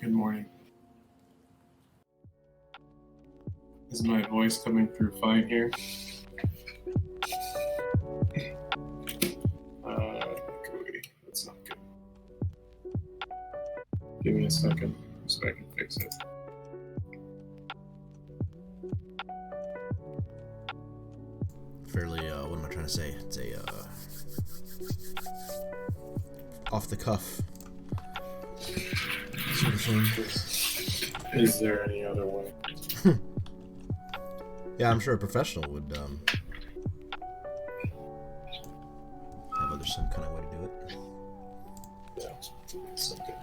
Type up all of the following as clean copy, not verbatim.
Good morning. Is my voice coming through fine here? That's not good. Give me a second so I can fix it. Fairly, what am I trying to say? It's a, off the cuff sort of thing. Is there any other way? Yeah, I'm sure a professional would, have some kind of way to do it. Yeah, it's okay.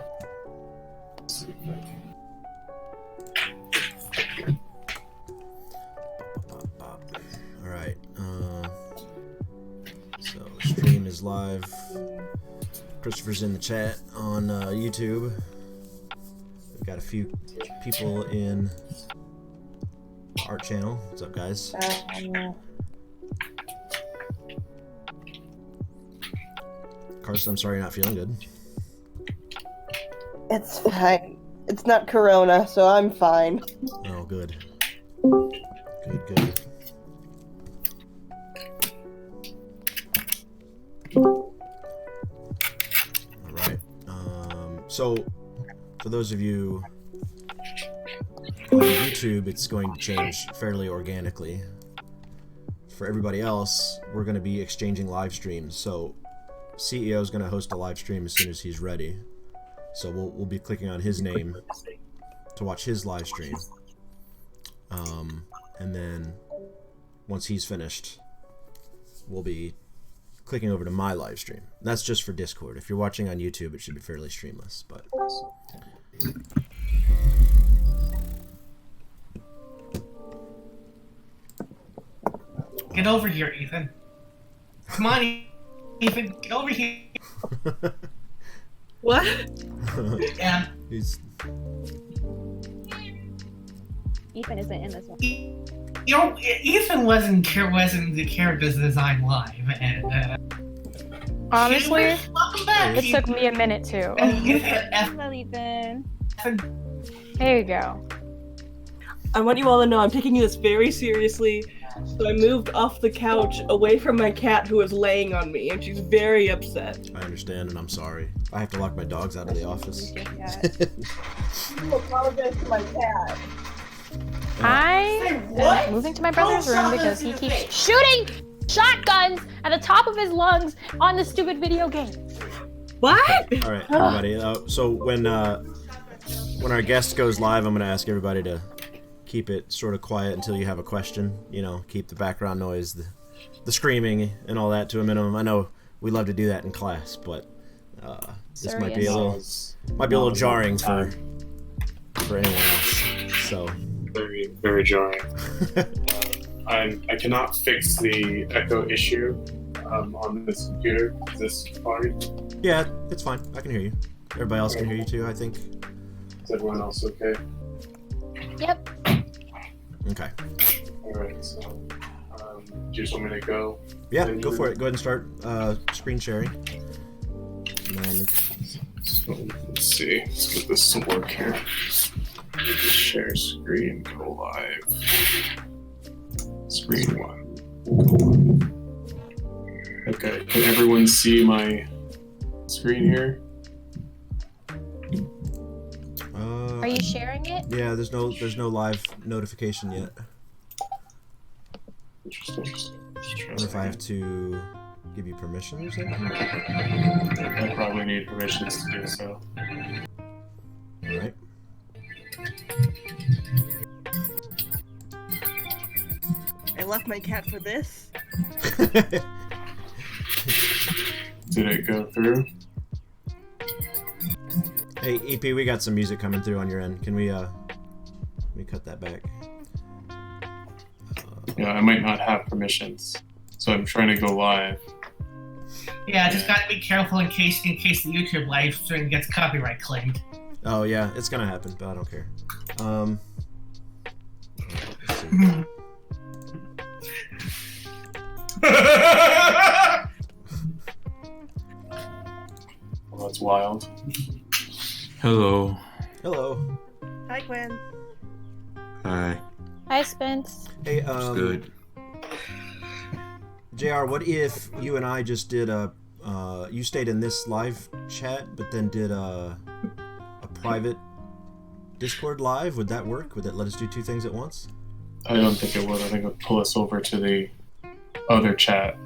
Let's see if I can. Alright, so stream is live. Christopher's in the chat on YouTube. We've got a few people in art channel. What's up, guys? Carson, I'm sorry you're not feeling good. It's fine. It's not Corona, so I'm fine. Oh, good. Good. Alright. So, for those of you on YouTube, it's going to change fairly organically. For everybody else, we're going to be exchanging live streams. So, CEO is going to host a live stream as soon as he's ready. So we'll be clicking on his name to watch his live stream. And then once he's finished, we'll be clicking over to my live stream. That's just for Discord. If you're watching on YouTube, it should be fairly streamless, but get over here, Ethan. Come on, Ethan, get over here. What? Yeah. Ethan isn't in this one. You know, Ethan wasn't the character's design live, and Honestly, welcome back. it took me a minute too. Hello, Ethan. There you go. I want you all to know I'm taking this very seriously. So I moved off the couch away from my cat who is laying on me, and she's very upset. I understand, and I'm sorry. I have to lock my dogs out of the office. I apologize to my cat. I am moving to my brother's room because he keeps shooting shotguns at the top of his lungs on the stupid video game. What? All right, everybody. So when our guest goes live, I'm going to ask everybody to keep it sort of quiet until you have a question. You know, keep the background noise, the screaming, and all that to a minimum. I know we love to do that in class, but this might be a little jarring for anyone else. So Very, very jarring. I cannot fix the echo issue on this computer. Is this fine? Yeah, it's fine. I can hear you. Everybody else can hear you too, I think. Is everyone else okay? Yep. Okay. Alright, so do you just want me to go? Yeah, go for it. Go ahead and start screen sharing. And then So let's see. Let's get this to work here. Just share screen, go live. Screen one. Okay, can everyone see my screen here? Are you sharing it? Yeah, there's no live notification yet. Interesting. I wonder if I have to give you permission or something? I probably need permissions to do so. Alright. I left my cat for this. Did it go through? Hey, EP, we got some music coming through on your end. Can we cut that back? Yeah, I might not have permissions, so I'm trying to go live. Yeah, just gotta be careful in case the YouTube live stream gets copyright claimed. Oh yeah, it's gonna happen, but I don't care. Let's see. Well, that's wild. Hello. Hello. Hi, Gwen. Hi. Hi, Spence. Hey, It's good. JR, what if you and I just did you stayed in this live chat, but then did a private Discord live? Would that work? Would that let us do two things at once? I don't think it would. I think it would pull us over to the other chat.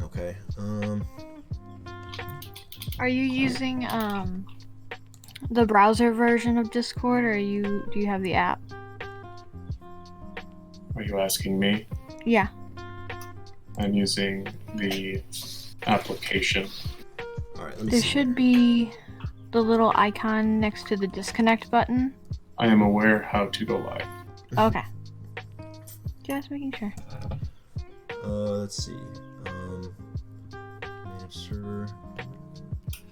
Okay. Are you using the browser version of Discord, or do you have the app? Are you asking me? Yeah. I'm using the application. All right. Let me There see. should be the little icon next to the disconnect button. I am aware how to go live. Okay. Just making sure. Let's see. Manage server.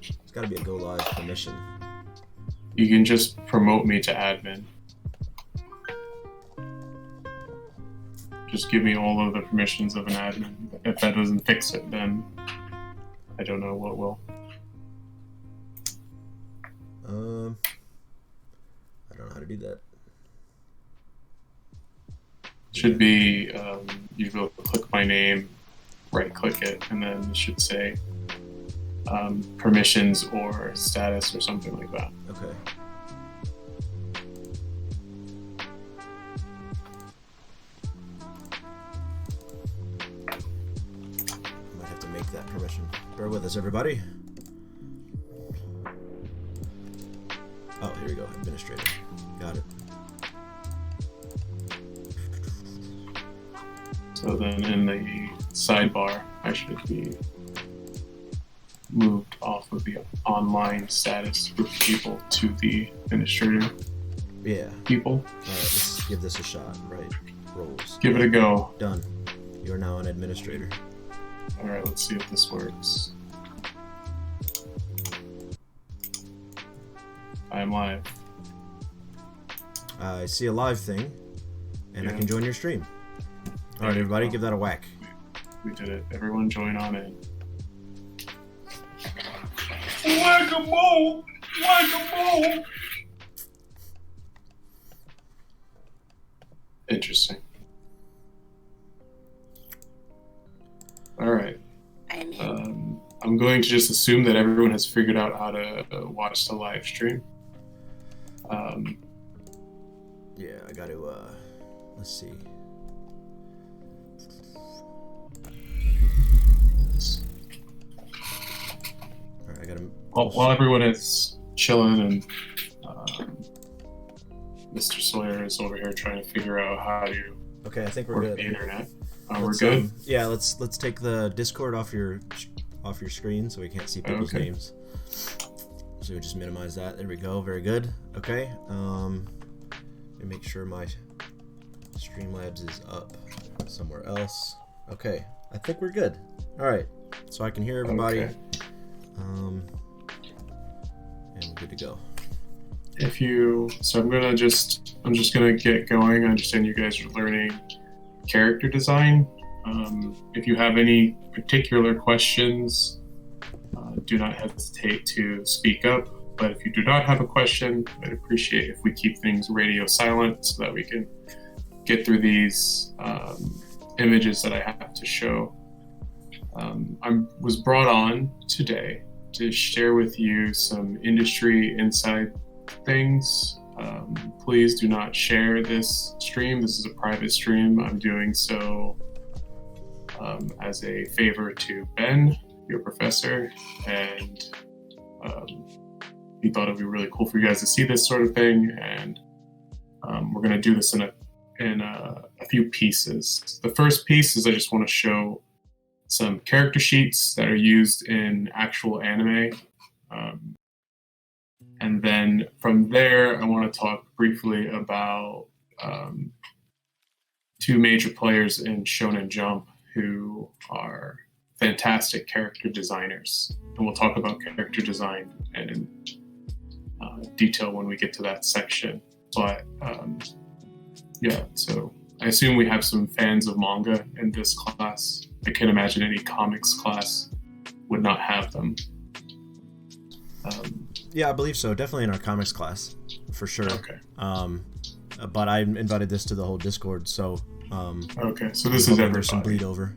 It's got to be a go live permission. You can just promote me to admin. Just give me all of the permissions of an admin. If that doesn't fix it, then I don't know what will. I don't know how to do that. Should be, you go click my name, right click it, and then it should say permissions or status or something like that. Okay. I might have to make that permission. Bear with us, everybody. Oh, here we go. Administrator. Got it. So then in the sidebar, I should be moved off of the online status group people to the administrator Yeah. people. All right, let's give this a shot. Right. Roles. Give it a go. Done. You're now an administrator. All right, let's see if this works. I am live. I see a live thing, and I Yeah. can join your stream. All right, everybody, give that a whack. We did it. Everyone join on in. Whack-a-mole! Whack-a-mole! Interesting. All right. I'm going to just assume that everyone has figured out how to watch the live stream. Yeah, I got to, let's see. All right, I got to... While everyone is chilling and Mr. Sawyer is over here trying to figure out how to Okay, I think we're work good. the internet. We're Let's, good. Yeah, let's take the Discord off your screen so we can't see people's Okay. names. So we just minimize that. There we go. Very good. Okay. Let me make sure my Streamlabs is up somewhere else. Okay. I think we're good. All right. So I can hear everybody. Okay. And we're good to go. So I'm just gonna get going. I understand you guys are learning character design. If you have any particular questions, do not hesitate to speak up. But if you do not have a question, I'd appreciate if we keep things radio silent so that we can get through these images that I have to show. I was brought on today to share with you some industry inside things. Please do not share this stream. This is a private stream. I'm doing so as a favor to Ben, your professor, and he thought it'd be really cool for you guys to see this sort of thing. And we're going to do this in a few pieces. The first piece is I just want to show some character sheets that are used in actual anime. And then from there, I want to talk briefly about two major players in Shonen Jump who are fantastic character designers. And we'll talk about character design in detail when we get to that section. But yeah, so I assume we have some fans of manga in this class. I can't imagine any comics class would not have them. Yeah, I believe so. Definitely in our comics class, for sure. Okay. But I invited this to the whole Discord, so. Okay, so this is there's some bleed over.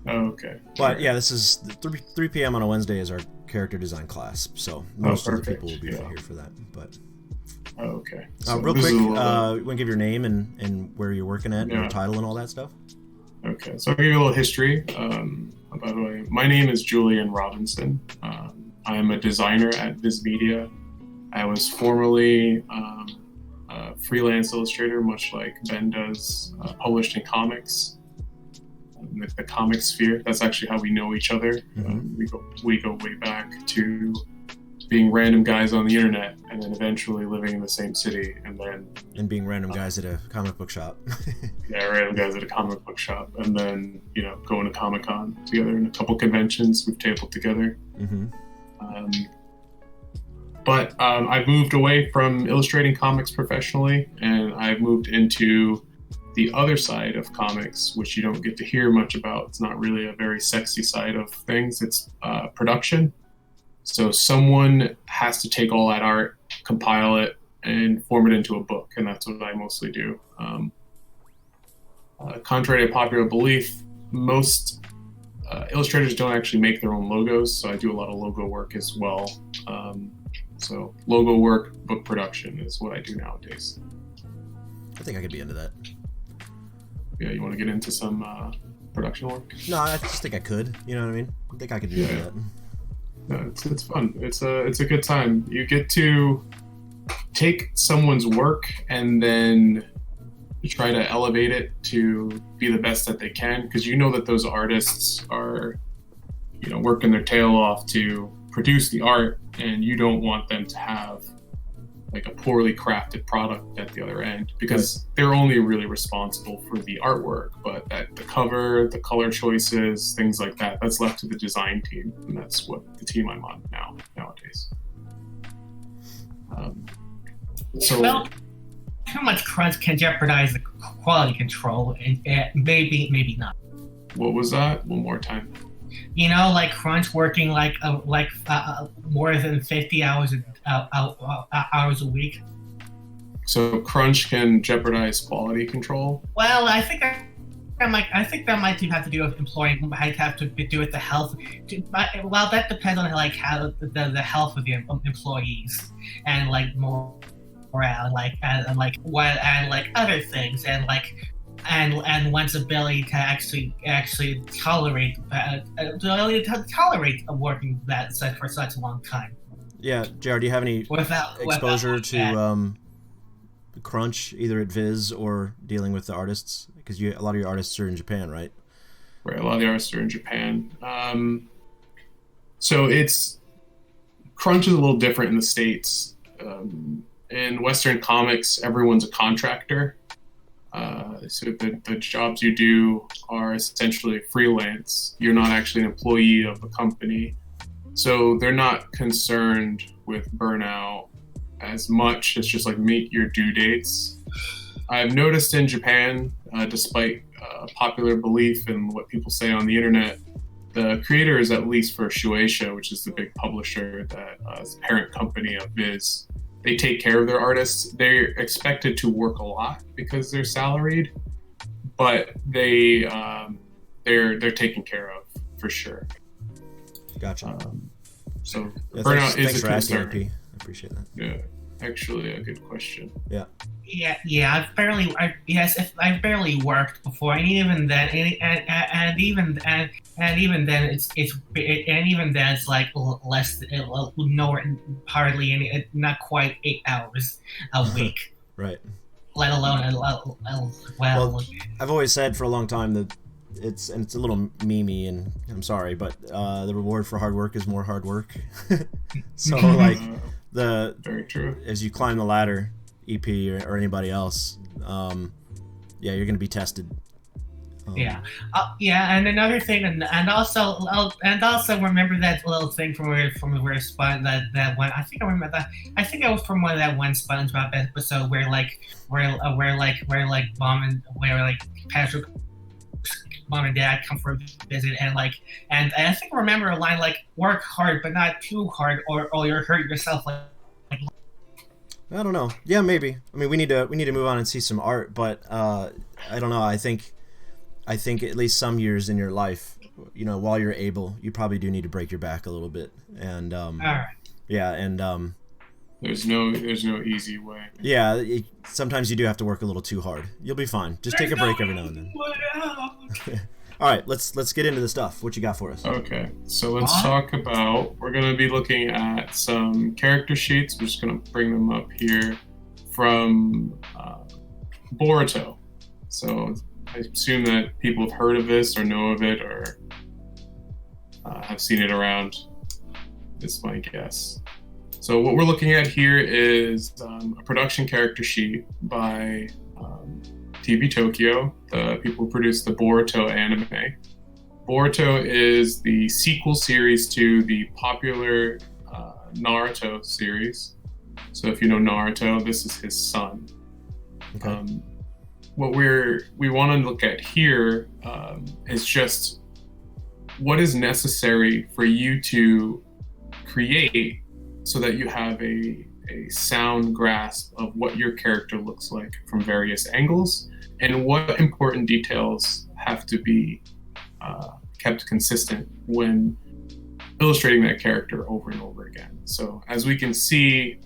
Okay. But yeah, this is 3 p.m. on a Wednesday is our character design class, so most of the people will be here for that. But okay. Real quick, you want to give your name and where you're working at, and your title and all that stuff? Okay, so I'll give you a little history about my name is Julian Robinson. I am a designer at Viz Media. I was formerly a freelance illustrator, much like Ben does, published in comics. The comic sphere. That's actually how we know each other. We go way back to being random guys on the internet, and then eventually living in the same city, and being random guys at a comic book shop. Yeah, random guys at a comic book shop, and then going to Comic-Con together and a couple conventions. We've tabled together. But I've moved away from illustrating comics professionally, and I've moved into the other side of comics, which you don't get to hear much about. It's not really a very sexy side of things. It's production. So someone has to take all that art, compile it, and form it into a book, and that's what I mostly do. Contrary to popular belief, most illustrators don't actually make their own logos, so I do a lot of logo work as well. So logo work, book production is what I do nowadays. I think I could be into that. Yeah, you want to get into some production work? No, I just think I could. You know what I mean? I think I could do that. No, it's fun. It's a good time. You get to take someone's work and then try to elevate it to be the best that they can, because you know that those artists are, working their tail off to produce the art, and you don't want them to have like a poorly crafted product at the other end, because they're only really responsible for the artwork, but the cover, the color choices, things like that, that's left to the design team, and that's what the team I'm on nowadays. Well, too much crunch can jeopardize the quality control, and maybe not. What was that? One more time. Like crunch working like more than 50 hours a week. So crunch can jeopardize quality control? Well, I think that might have to do with employing. Might have to do with the health. Well, that depends on like how the health of the employees and like morale, and other things, and one's ability to actually tolerate working for such a long time. Yeah, JR, do you have any exposure to crunch, either at Viz or dealing with the artists? Because a lot of your artists are in Japan, right? Right, a lot of the artists are in Japan. So crunch is a little different in the States. In Western comics, everyone's a contractor. So the jobs you do are essentially freelance. You're not actually an employee of the company. So they're not concerned with burnout as much. It's just like meet your due dates. I've noticed in Japan, despite popular belief and what people say on the internet, the creators, at least for Shueisha, which is the big publisher that is the parent company of Viz, they take care of their artists. They're expected to work a lot because they're salaried, but they're taken care of for sure. Gotcha. So yeah, burnout thanks is a for asking, concern. AP. I appreciate that. Yeah, actually a good question. Yeah. Yeah. I've barely worked before, and even then, it's like less, hardly any, not quite 8 hours a week. Right. Let alone well, I've always said for a long time that it's a little memey, and I'm sorry, but the reward for hard work is more hard work. So like very true. As you climb the ladder, EP or anybody else, you're going to be tested. And another thing, and also remember that little thing from where Spon that one. I think I remember that. I think it was from one of that one SpongeBob episode where Patrick mom and dad come for a visit, and I think I remember a line like, "Work hard, but not too hard, or you'll hurt yourself." I don't know. Yeah, maybe. I mean, we need to move on and see some art, but I don't know. I think at least some years in your life, you know, while you're able, you probably do need to break your back a little bit, and All right. yeah, and There's no easy way. yeah, sometimes you do have to work a little too hard. You'll be fine. Just take a break every now and then. All right, let's get into the stuff. What you got for us? Okay, so let's talk about. We're going to be looking at some character sheets. We're just going to bring them up here from Boruto. So I assume that people have heard of this or know of it or have seen it around. Is my guess. So what we're looking at here is a production character sheet by TV Tokyo, the people who produced the Boruto anime. Boruto is the sequel series to the popular Naruto series. So if you know Naruto, this is his son. Okay. What we want to look at here is just what is necessary for you to create so that you have a sound grasp of what your character looks like from various angles and what important details have to be kept consistent when illustrating that character over and over again. So as we can see,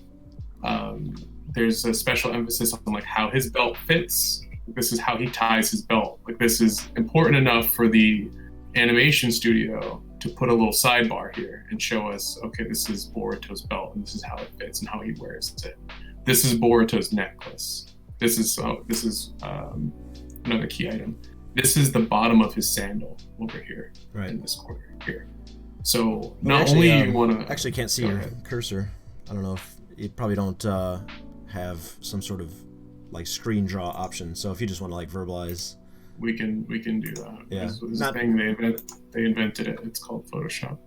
there's a special emphasis on like how his belt fits. This is how he ties his belt. Like this is important enough for the animation studio to put a little sidebar here and show us, okay, this is Boruto's belt and this is how it fits and how he wears it. This is Boruto's necklace. This is another key item. This is the bottom of his sandal over here, right in this corner here. So Well, not actually, only you want to actually can't see Go your ahead. cursor. I don't know if you probably don't have some sort of like screen draw option. So if you just want to like verbalize, we can do that. Yeah. This is Not- a thing they invented it. It's called Photoshop.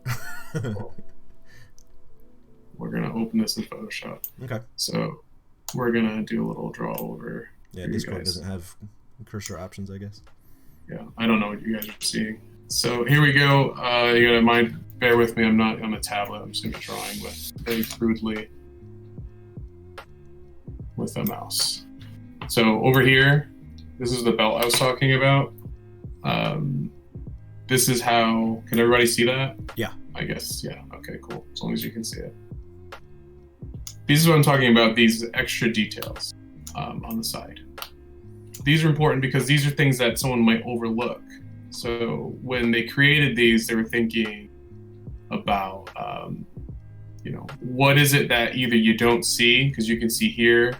We're gonna open this in Photoshop. okay. So we're gonna do a little draw over. Yeah, for you Discord guys. doesn't have cursor options, I guess. Yeah, I don't know what you guys are seeing. So here we go. You gotta mind, bear with me. I'm not on a tablet. I'm just gonna be drawing with very crudely with a mouse. So over here, this is the belt I was talking about. This is how. Can everybody see that? Yeah. I guess. Yeah. Okay. Cool. As long as you can see it. This is what I'm talking about. These extra details on the side. These are important because these are things that someone might overlook. So when they created these, they were thinking about, what is it that either you don't see, because you can see here,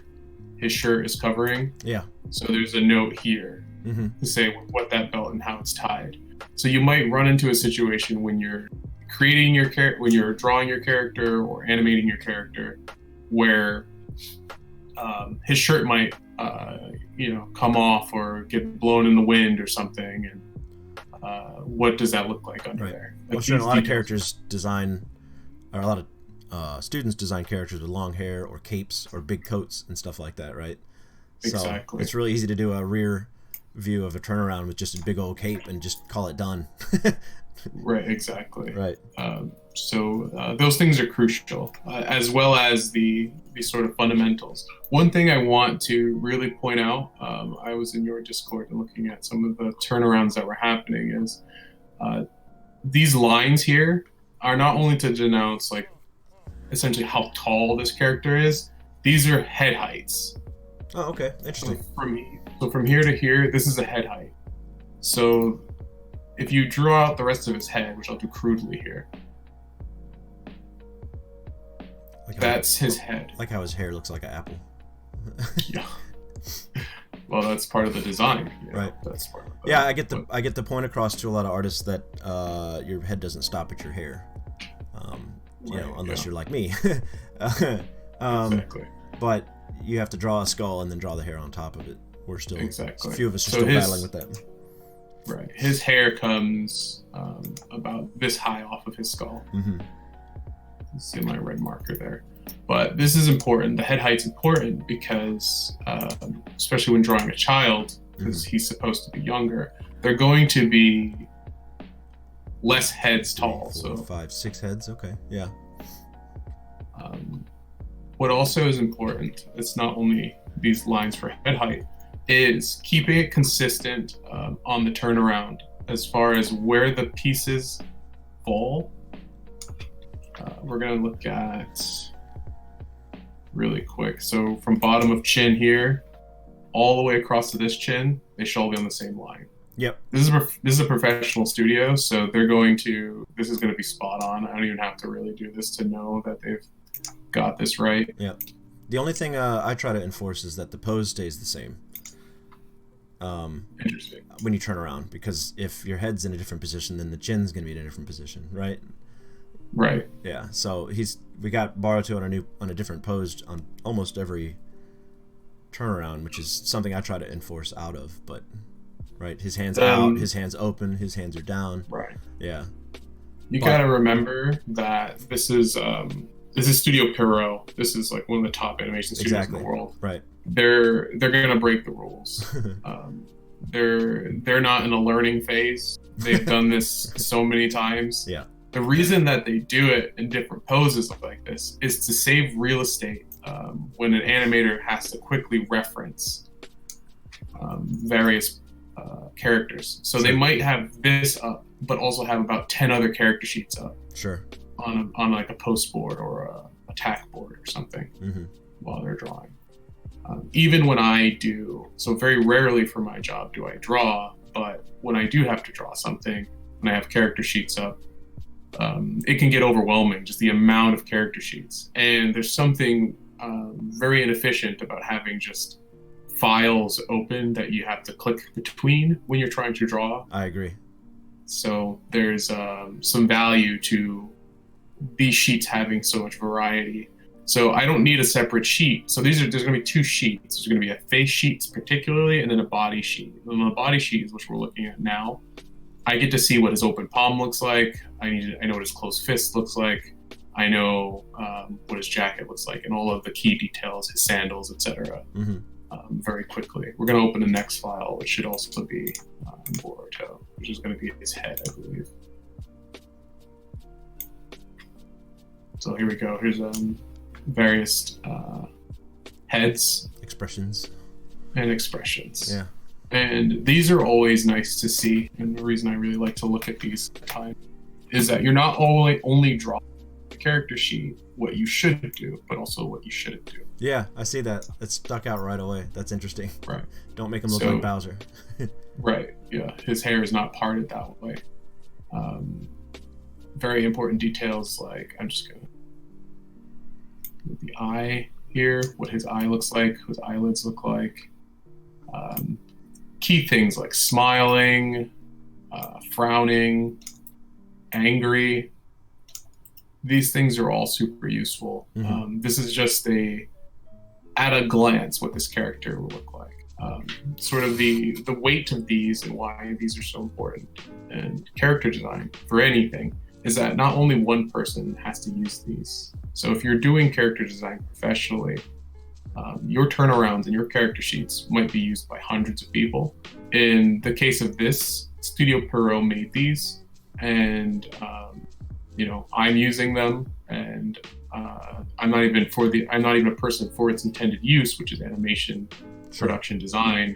his shirt is covering. Yeah. So there's a note here Mm-hmm. to say what that belt and how it's tied. So you might run into a situation when you're creating your character, when you're drawing your character or animating your character, where his shirt might, come off or get blown in the wind or something, and what does that look like under Right. there? Well, Like sure, a these lot of details- characters design, or a lot of students design characters with long hair or capes or big coats and stuff like that, right? Exactly. So it's really easy to do a rear view of a turnaround with just a big old cape and just call it done. Right, exactly. Right. So those things are crucial, as well as the sort of fundamentals. One thing I want to really point out, I was in your Discord and looking at some of the turnarounds that were happening, is these lines here are not only to denounce like essentially how tall this character is, these are head heights. Oh, okay. So Interesting. from here to here, this is a head height. So if you draw out the rest of his head, which I'll do crudely here, Like that's his head. like how his hair looks like an apple. Yeah. Well, that's part of the design. Right. That's part of the, Yeah, I get the point across to a lot of artists that your head doesn't stop at your hair, Right, unless yeah. you're like me. Exactly. But you have to draw a skull and then draw the hair on top of it. We're still Exactly. a few of us are So still his- battling with that. Right. His hair comes about this high off of his skull. Mm-hmm. You see my red marker there. But this is important. The head height's important because, especially when drawing a child, because he's supposed to be younger, they're going to be less heads tall. 4, 5, 6 heads. Okay, yeah. What also is important, it's not only these lines for head height, is keeping it consistent on the turnaround as far as where the pieces fall. We're going to look at really quick. So from bottom of chin here, all the way across to this chin, they should all be on the same line. Yep. This is a professional studio, so this is going to be spot on. I don't even have to really do this to know that they've got this right. Yeah. The only thing I try to enforce is that the pose stays the same. Interesting. When you turn around, because if your head's in a different position, then the chin's going to be in a different position, right? Right. Yeah. So we got Boruto on a different pose on almost every turnaround, which is something I try to enforce out of. But right, his hands out, his hands open, his hands are down. Right. Yeah. You gotta remember that this is Studio Pierrot. This is like one of the top animation studios in the world. Right. They're gonna break the rules. They're not in a learning phase. They've done this so many times. Yeah. The reason that they do it in different poses like this is to save real estate when an animator has to quickly reference various characters. So they might have this up, but also have about 10 other character sheets up. Sure. On like a post board or a tack board or something while they're drawing. Even when I do, so very rarely for my job do I draw, but when I do have to draw something, when I have character sheets up, it can get overwhelming, just the amount of character sheets. And there's something very inefficient about having just files open that you have to click between when you're trying to draw. I agree. So there's some value to these sheets having so much variety. So I don't need a separate sheet. So there's going to be 2 sheets. There's going to be a face sheet particularly, and then a body sheet. And the body sheet is what we're looking at now. I get to see what his open palm looks like. I know what his closed fist looks like. I know what his jacket looks like, and all of the key details, his sandals, etc. Very quickly. We're going to open the next file, which should also be in Boruto, which is going to be his head, I believe. So here we go. Here's various heads, expressions. Yeah. And these are always nice to see. And the reason I really like to look at these times is that you're not only drawing the character sheet what you should do, but also what you shouldn't do. Yeah, I see that. It stuck out right away. That's interesting. Right. Don't make him look like Bowser. Right. Yeah. His hair is not parted that way. Very important details, like I'm just gonna with the eye here, what his eye looks like, what his eyelids look like. Key things like smiling, frowning, angry. These things are all super useful. This is just at a glance what this character will look like. Sort of the weight of these and why these are so important. And character design for anything is that not only one person has to use these. So if you're doing character design professionally, your turnarounds and your character sheets might be used by hundreds of people. In the case of this, Studio Pierrot made these, and I'm using them, and I'm not even a person for its intended use, which is animation production design.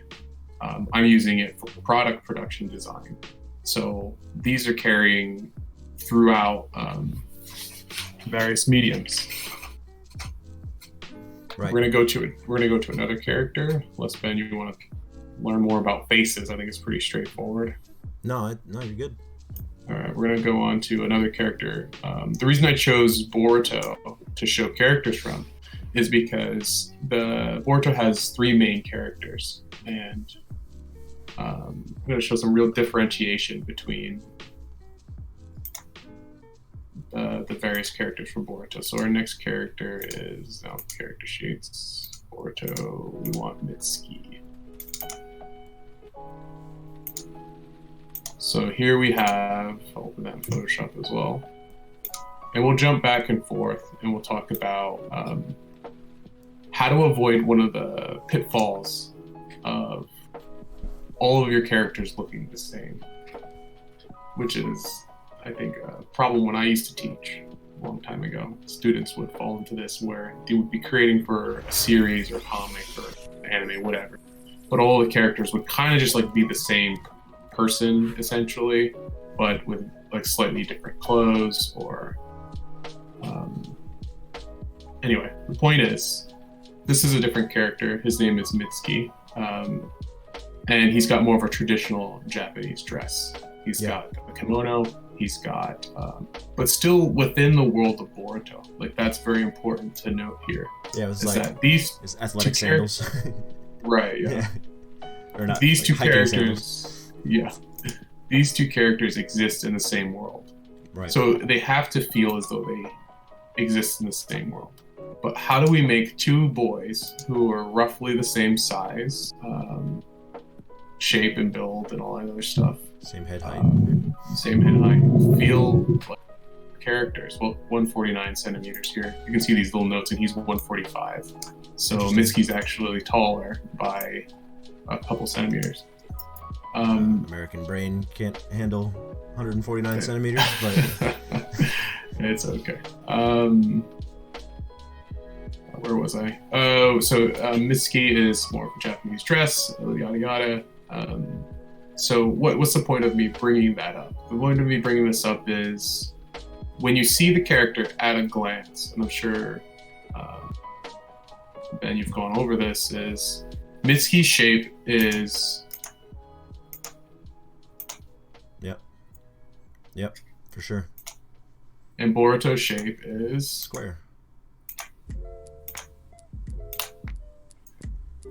I'm using it for product production design. So these are carrying throughout various mediums. Right. We're gonna go to another character. Unless Ben, you want to learn more about faces? I think it's pretty straightforward. No, you're good. All right, we're gonna go on to another character. The reason I chose Boruto to show characters from is because Boruto has 3 main characters, and I'm gonna show some real differentiation between the various characters from Boruto. So our next character is character sheets. Boruto, we want Mitsuki. So here we have, I'll open that in Photoshop as well. And we'll jump back and forth and we'll talk about how to avoid one of the pitfalls of all of your characters looking the same, which is, I think, a problem when I used to teach a long time ago. Students would fall into this where they would be creating for a series or comic or anime, whatever, but all the characters would kind of just like be the same person essentially, but with like slightly different clothes or anyway, the point is, this is a different character. His name is Mitsuki, and he's got more of a traditional Japanese dress. He's got a kimono, he's got, but still within the world of Boruto. Like, that's very important to note here. Yeah, it was like that these his athletic sandals. Right, yeah. Or not, these like two hiking characters, sandals. yeah. These two characters exist in the same world. Right. So they have to feel as though they exist in the same world. But how do we make two boys who are roughly the same size, shape and build and all that other stuff, same head height, feel like characters? Well, 149 centimeters here. You can see these little notes, and he's 145. So Mitsuki's actually taller by a couple centimeters. American brain can't handle 149 centimeters, but it's okay. Where was I? Oh, so Mitsuki is more of a Japanese dress, yada yada. So what's the point of me bringing that up? The point of me bringing this up is when you see the character at a glance, and I'm sure Ben, you've gone over this, is Mitsuki's shape is... Yep, for sure. And Boruto's shape is... square.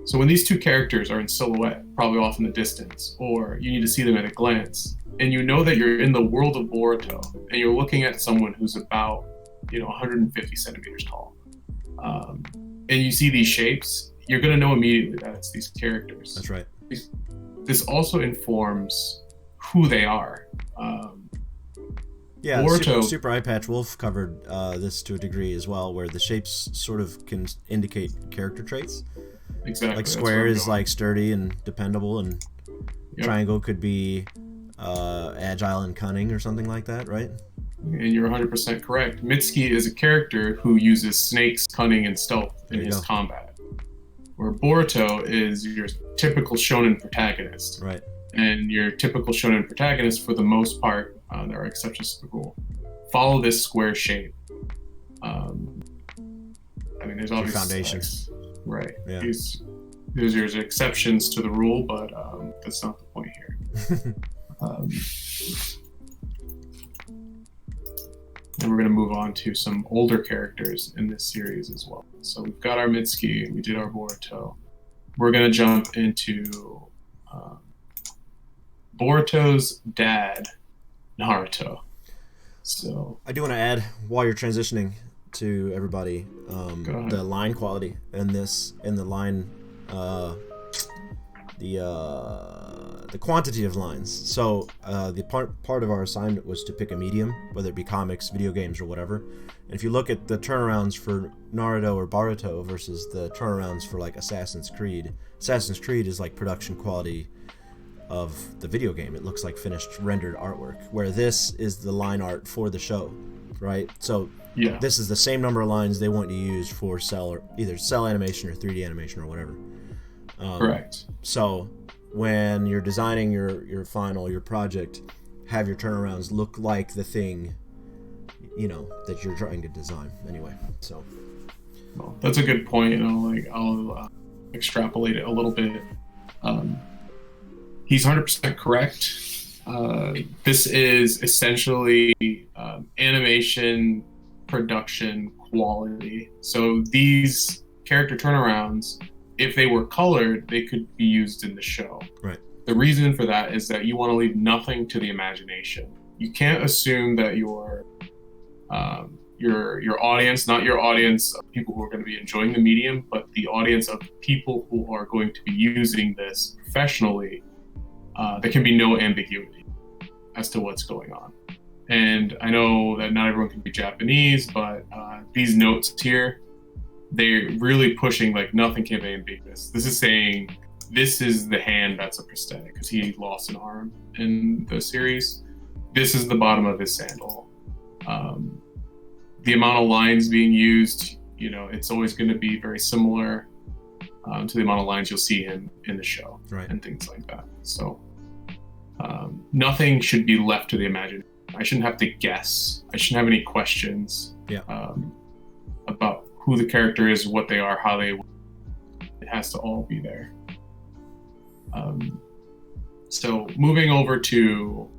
So when these two characters are in silhouette, probably off in the distance, or you need to see them at a glance, and you know that you're in the world of Boruto, and you're looking at someone who's about, 150 centimeters tall, and you see these shapes, you're going to know immediately that it's these characters. That's right. This also informs who they are. Yeah, Boruto, Super Eye Patch Wolf covered this to a degree as well, where the shapes sort of can indicate character traits. Exactly. Like square is like sturdy and dependable, and triangle could be agile and cunning or something like that, right? And you're 100% correct. Mitsuki is a character who uses snakes, cunning, and stealth in his combat. Where Boruto is your typical shonen protagonist. Right. And your typical shonen protagonist, for the most part, there are exceptions to the rule, follow this square shape. There's obviously foundations. Right. Yeah. There's exceptions to the rule, but that's not the point here. And we're going to move on to some older characters in this series as well. So we've got our Mitsuki, we did our Boruto. We're going to jump into Boruto's dad, Naruto. So I do want to add, while you're transitioning to everybody, the line quality in the line, the quantity of lines. So the part of our assignment was to pick a medium, whether it be comics, video games, or whatever. And if you look at the turnarounds for Naruto or Boruto versus the turnarounds for like Assassin's Creed is like production quality of the video game. It looks like finished rendered artwork, where this is the line art for the show, right? So this is the same number of lines they want to use for either cell animation or 3D animation or whatever. Correct. So when you're designing your project, have your turnarounds look like the thing, that you're trying to design. Anyway, so. Well, that's a good point. I'll extrapolate it a little bit. He's 100% correct. This is essentially animation production quality. So these character turnarounds, if they were colored, they could be used in the show. Right. The reason for that is that you want to leave nothing to the imagination. You can't assume that your audience, not your audience of people who are going to be enjoying the medium, but the audience of people who are going to be using this professionally, there can be no ambiguity as to what's going on. And I know that not everyone can be Japanese, but these notes here, they're really pushing like nothing can be ambiguous. This is saying this is the hand that's a prosthetic because he lost an arm in the series. This is the bottom of his sandal. The amount of lines being used, it's always going to be very similar to the amount of lines you'll see him in the show, right, and things like that. So nothing should be left to the imagination. I shouldn't have to guess. I shouldn't have any questions about who the character is, what they are, how they. It has to all be there. So moving over to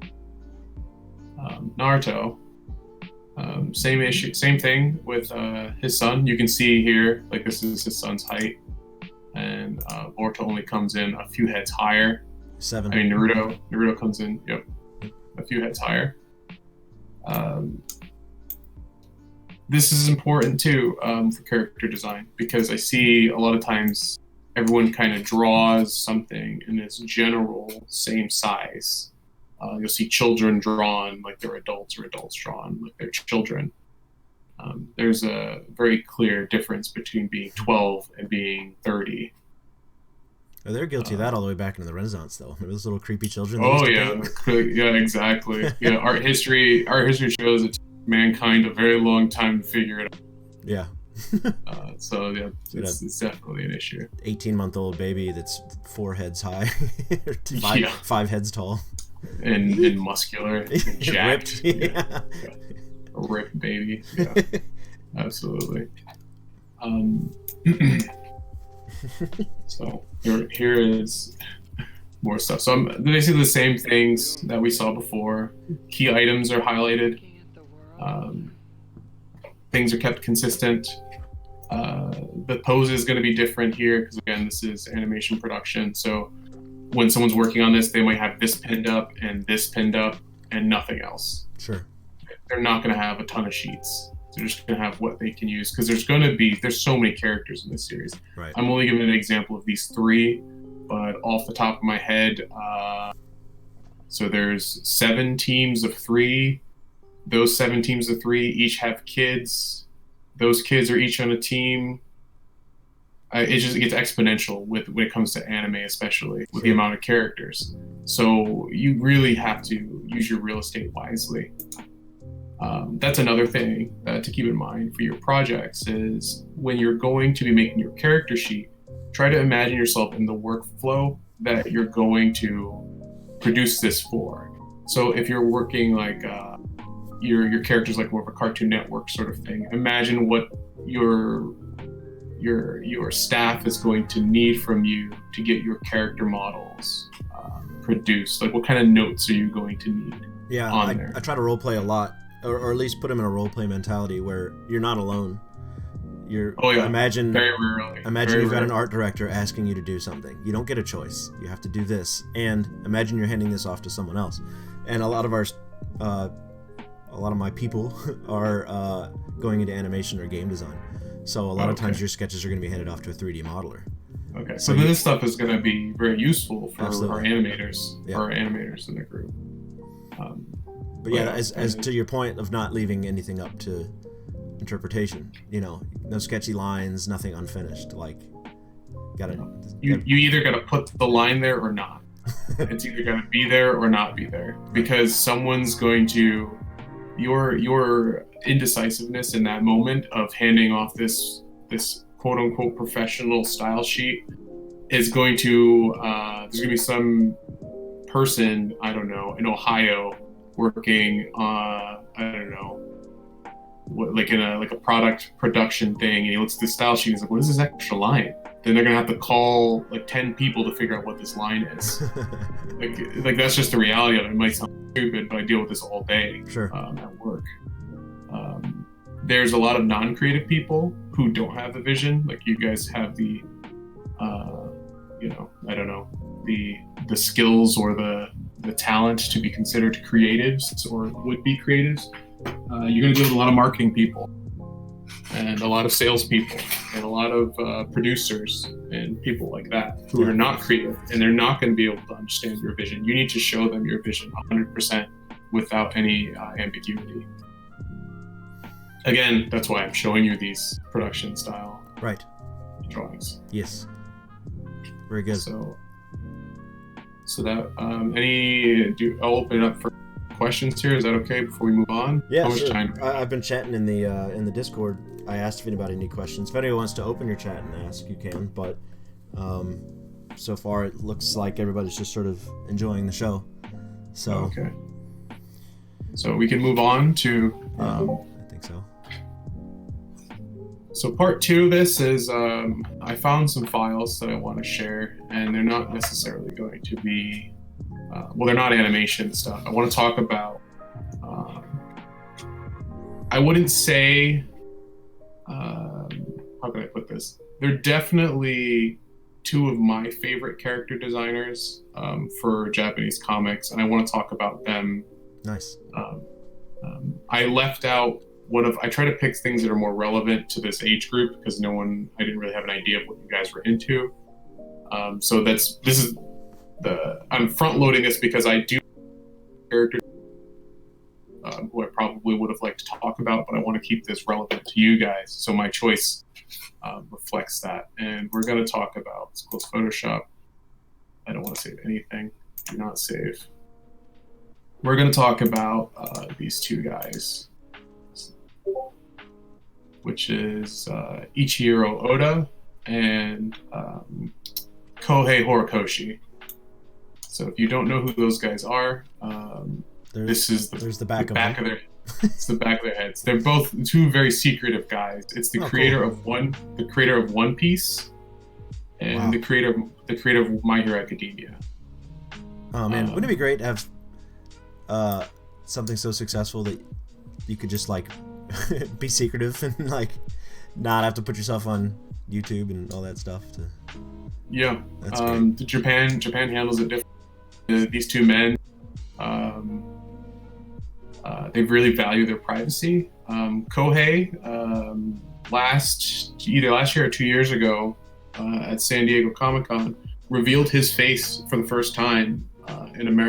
Naruto, same issue, same thing with his son. You can see here, like this is his son's height, and Boruto only comes in a few heads higher. 7. I mean, Naruto comes in, a few heads higher. This is important too for character design, because I see a lot of times everyone kind of draws something in its general same size. You'll see children drawn like they're adults, or adults drawn like they're children. There's a very clear difference between being 12 and being 30. Oh, they're guilty of that all the way back into the Renaissance, though. Those little creepy children. Oh yeah, yeah, exactly. Yeah, art history shows it took mankind a very long time to figure it out. Yeah. So yeah, it's definitely an issue. 18-month-old baby that's 4 heads high, 5 heads tall, and muscular, and jacked. Ripped. Yeah. A ripped baby. Yeah, absolutely. So here is more stuff. So basically the same things that we saw before. Key items are highlighted. Things are kept consistent. The pose is going to be different here because, again, this is animation production. So when someone's working on this, they might have this pinned up and nothing else. Sure. They're not going to have a ton of sheets. They're just going to have what they can use, because there's so many characters in this series. Right. I'm only giving an example of these 3, but off the top of my head, so there's 7 teams of 3. Those 7 teams of 3 each have kids. Those kids are each on a team. It gets exponential when it comes to anime, especially with the amount of characters. So you really have to use your real estate wisely. That's another thing to keep in mind for your projects is when you're going to be making your character sheet, try to imagine yourself in the workflow that you're going to produce this for. So if you're working like your character's like more of a Cartoon Network sort of thing, imagine what your staff is going to need from you to get your character models produced. Like what kind of notes are you going to need? Yeah, I try to role play a lot. Or at least put them in a roleplay mentality where you're not alone. Imagine very rarely. Imagine you've got an art director asking you to do something. You don't get a choice. You have to do this. And imagine you're handing this off to someone else. And a lot of my people are going into animation or game design. So a lot of times your sketches are going to be handed off to a 3D modeler. Okay. So this stuff is going to be very useful for our animators, our animators in the group. But yeah, as to your point of not leaving anything up to interpretation, no sketchy lines, nothing unfinished. Like, you either gotta put the line there or not. It's either gonna be there or not be there, because someone's going to your indecisiveness in that moment of handing off this quote unquote professional style sheet is going to there's gonna be some person, I don't know, in Ohio working I don't know, like in a product production thing, and he looks at the style sheet and he's like, what is this extra line? Then they're gonna have to call like 10 people to figure out what this line is. like that's just the reality of it. It might sound stupid, but I deal with this all day. Sure. At work. There's a lot of non-creative people who don't have the vision. Like you guys have the I don't know, the skills or the talent to be considered creatives or would-be creatives. You're going to deal with a lot of marketing people and a lot of salespeople and a lot of producers and people like that who are not creative, and they're not going to be able to understand your vision. You need to show them your vision 100% without any ambiguity. Again, that's why I'm showing you these production style drawings. Yes. Very good. So that I'll open it up for questions here. Is that okay before we move on? Yeah, How much sure. time? I've been chatting in the Discord. I asked if anybody had any questions. If anyone wants to open your chat and ask, you can. But so far, it looks like everybody's just sort of enjoying the show. So okay. So we can move on to. I think so. So part 2 of this is I found some files that I want to share, and they're not necessarily going to be, they're not animation stuff. I want to talk about, I wouldn't say, how can I put this? They're definitely 2 of my favorite character designers for Japanese comics, and I want to talk about them. Nice. I left out I try to pick things that are more relevant to this age group because I didn't really have an idea of what you guys were into. So I'm front loading this because I do characters who I probably would have liked to talk about, but I want to keep this relevant to you guys. So my choice reflects that. And we're going to talk about, let's close Photoshop. I don't want to save anything. Do not save. We're going to talk about these 2 guys, which is Ichiro Oda and Kohei Horikoshi. So if you don't know who those guys are, this is the back of their it's the back of their heads. They're both 2 very secretive guys. It's the creator of One Piece and the creator of My Hero Academia. Oh man, wouldn't it be great to have something so successful that you could just like be secretive and like not have to put yourself on YouTube and all that stuff? Yeah, that's great. Japan handles it different. These 2 men, they really value their privacy. Kohei, either last year or 2 years ago, at San Diego Comic-Con, revealed his face for the first time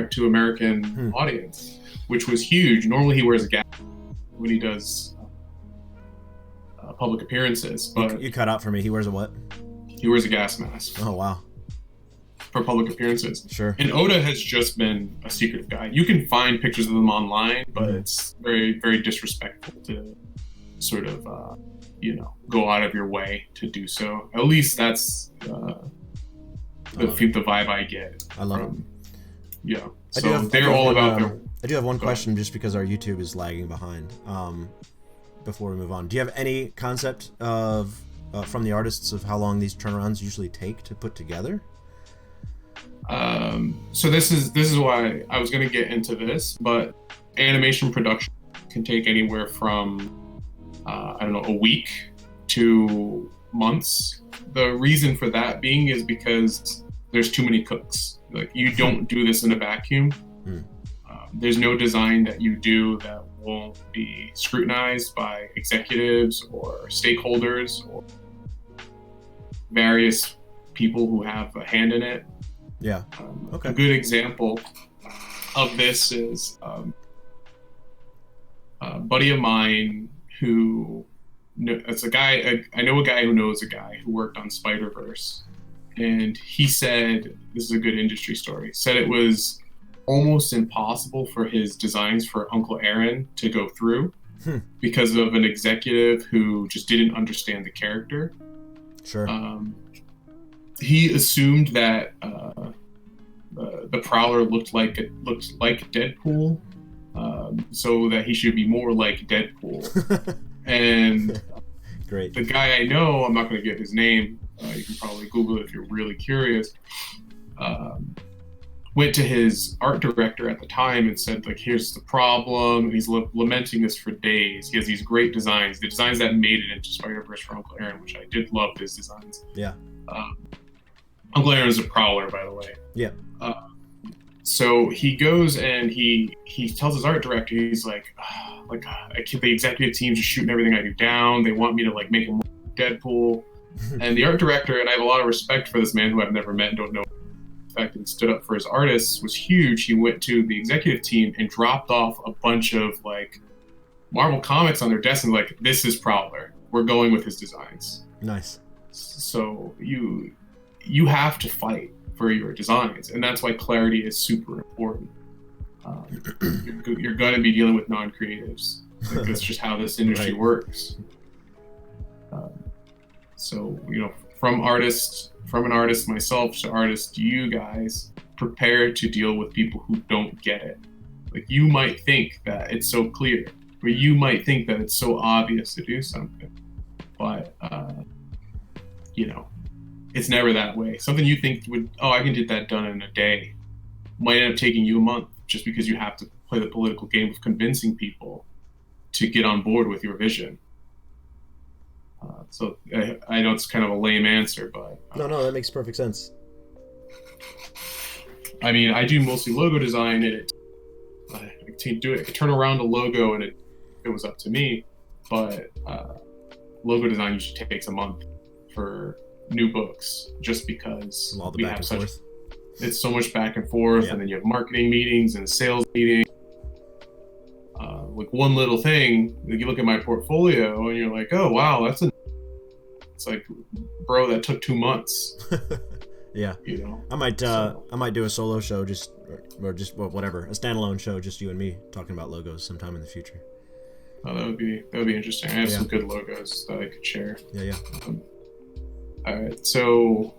to American audience, which was huge. Normally he wears a gas when he does public appearances, but you cut out for me. He wears a what? He wears a gas mask. Oh wow! For public appearances. Sure. And Oda has just been a secretive guy. You can find pictures of them online, but it's very, very disrespectful to sort of, go out of your way to do so. At least that's the vibe I get. I love it. Yeah. So they're all about their. I do have one question, just because our YouTube is lagging behind. Before we move on, do you have any concept of from the artists of how long these turnarounds usually take to put together? So this is why I was going to get into this, but animation production can take anywhere from a week to months. The reason for that being is because there's too many cooks. Like, you don't do this in a vacuum. There's no design that you do that won't be scrutinized by executives or stakeholders or various people who have a hand in it. Yeah. Okay. A good example of this is a buddy of mine who, it's a guy, I know a guy who knows a guy who worked on Spider-Verse, and he said, this is a good industry story, said it was almost impossible for his designs for Uncle Aaron to go through because of an executive who just didn't understand the character. Sure. He assumed that the Prowler looked like Deadpool, so that he should be more like Deadpool. And great. The guy I know, I'm not going to get his name. You can probably Google it if you're really curious. Went to his art director at the time and said, like, here's the problem. And he's lamenting this for days. He has these great designs, the designs that made it into Spider-Verse for Uncle Aaron, which I did love his designs. Yeah. Uncle Aaron is a prowler, by the way. Yeah. So he goes and he tells his art director, he's like, the executive team's just shooting everything I do down. They want me to like make him Deadpool. And the art director, and I have a lot of respect for this man who I've never met and don't know, the fact that he stood up for his artists was huge. He went to the executive team and dropped off a bunch of like Marvel comics on their desk and like, this is Prowler. We're going with his designs. Nice. So you have to fight for your designs, and that's why clarity is super important. You're going to be dealing with non-creatives. Like, that's just how this industry works. So, from an artist myself to artist you guys, prepare to deal with people who don't get it. Like, you might think that it's so clear, or you might think that it's so obvious to do something, but it's never that way. Something you think I can get that done in a day, might end up taking you a month, just because you have to play the political game of convincing people to get on board with your vision. So I know it's kind of a lame answer, but no, that makes perfect sense. I mean, I do mostly logo design, and I can't do it. I could turn around a logo, and it was up to me. But logo design usually takes a month for new books, just because all the we back have and such. forth. It's so much back and forth, Yeah. and then you have marketing meetings and sales meetings. Like one little thing, like you look at my portfolio, and you're like, "Oh wow, It's like, bro, that took 2 months." Yeah. I might do a solo show, or whatever, a standalone show, just you and me talking about logos sometime in the future. Oh, that would be interesting. I have some good logos that I could share. Yeah. All right, so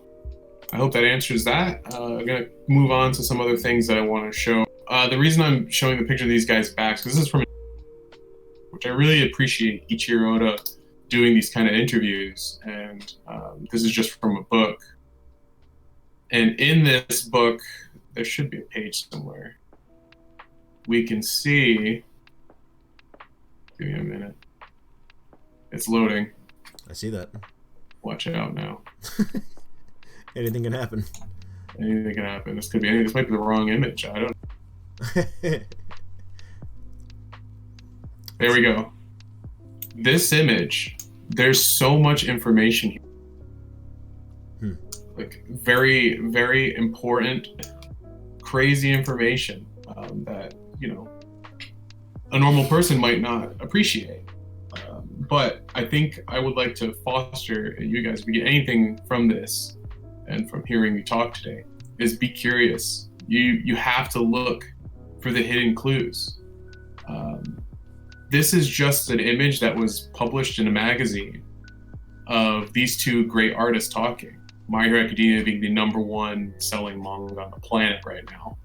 I hope that answers that. I'm gonna move on to some other things that I want to show. The reason I'm showing the picture of these guys' backs, because this is from, which I really appreciate Ichiro Oda doing these kind of interviews, and this is just from a book. And in this book, there should be a page somewhere. We can see. Give me a minute. It's loading. I see that. Watch out now. Anything can happen. Anything can happen. This could be anything. This might be the wrong image. I don't know. There we go. This image, there's so much information here. Like, very, very important, crazy information that, a normal person might not appreciate. But I think I would like to foster you guys, if we get anything from this and from hearing me talk today, is be curious. You have to look for the hidden clues. This is just an image that was published in a magazine of these two great artists talking. My Hero Academia being the #1 selling manga on the planet right now,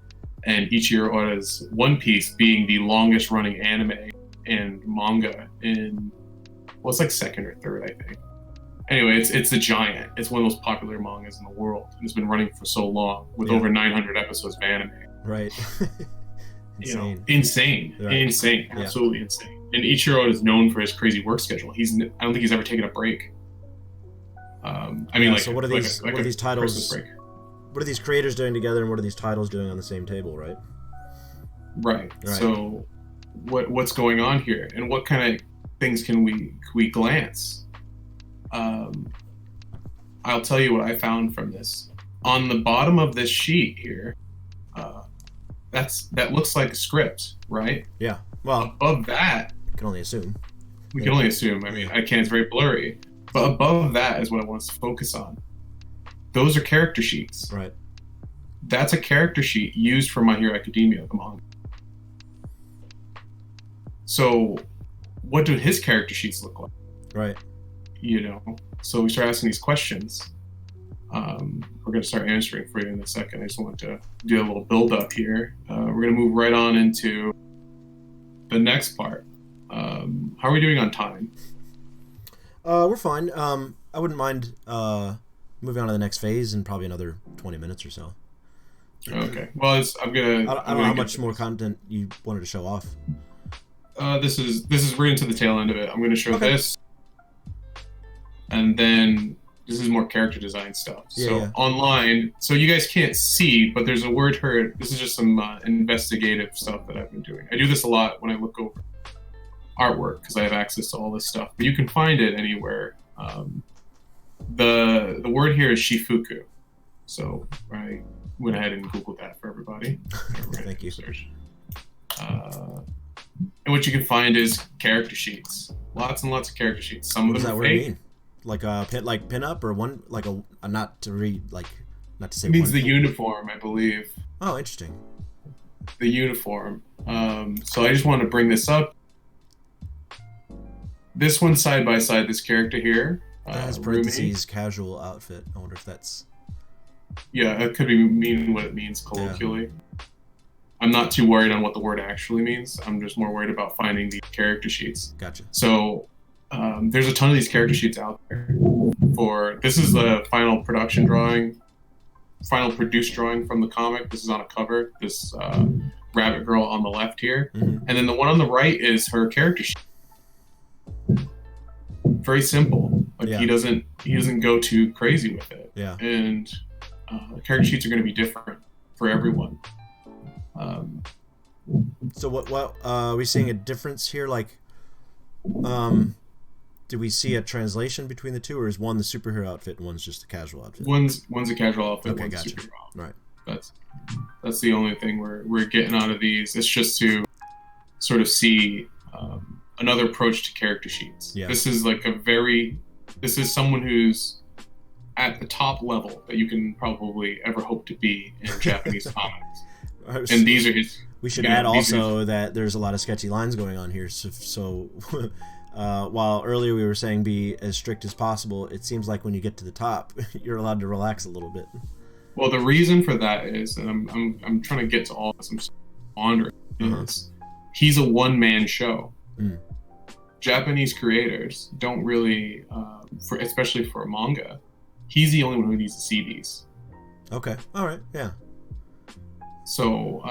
and Ichiro Oda's One Piece being the longest running anime and manga in, well, it's like second or third, I think. Anyway, it's a giant. It's one of the most popular mangas in the world, and it's been running for so long with over 900 episodes of anime. Right. Insane. Right. Insane. Yeah. Absolutely insane. And Ichiro is known for his crazy work schedule. I don't think he's ever taken a break. So what are these titles? Christmas break. What are these creators doing together, and what are these titles doing on the same table, right? Right. So what's going on here, and what kind of things can we glance? I'll tell you what I found from this. On the bottom of this sheet here, that looks like a script, right? Yeah. Well, above that, I can only assume. We can only assume. I mean, I can't. It's very blurry. But above that is what I want us to focus on. Those are character sheets. Right. That's a character sheet used for My Hero Academia, the manga. So, what do his character sheets look like? Right. So we start asking these questions. We're going to start answering for you in a second. I just want to do a little build up here. We're going to move right on into the next part. How are we doing on time? We're fine. I wouldn't mind moving on to the next phase in probably another 20 minutes or so. Okay. Well, I don't know how much more content you wanted to show off. This is we're into the tail end of it. I'm going to show this, and then this is more character design stuff. Online, so you guys can't see, but there's a word heard. This is just some investigative stuff that I've been doing. I do this a lot when I look over artwork because I have access to all this stuff, but you can find it anywhere. The word here is shifuku. So I went ahead and Googled that for everybody. Thank you. Search. And what you can find is character sheets. Lots and lots of character sheets. Some of them are fake. Like a pin up or one like a not to read like not to say. It means one the thing. uniform, I believe. Oh, interesting. The uniform. So I just want to bring this up. This one side by side, this character here. That has Rumi. parentheses casual outfit. I wonder if that's. Yeah, it could be mean what it means colloquially. I'm not too worried on what the word actually means. I'm just more worried about finding the character sheets. Gotcha. So there's a ton of these character sheets out there. This is the final production drawing, final produced drawing from the comic. This is on a cover. This rabbit girl on the left here, and then the one on the right is her character sheet. Very simple. Like he doesn't go too crazy with it. Yeah. And character sheets are going to be different for everyone. So what are we seeing a difference here? Like, do we see a translation between the two, or is one the superhero outfit and one's just the casual outfit? One's a casual outfit, Okay, one's gotcha. superhero outfit. Right. That's the only thing we're getting out of these. It's just to sort of see another approach to character sheets. Yeah. This is someone who's at the top level that you can probably ever hope to be in Japanese comics. And these are his. We should add also that there's a lot of sketchy lines going on here. So while earlier we were saying be as strict as possible, it seems like when you get to the top, you're allowed to relax a little bit. Well, the reason for that is, and I'm trying to get to all this. I'm wandering. Is he's a one-man show. Japanese creators don't really, especially for manga, he's the only one who needs to see these. Okay. All right. Yeah. So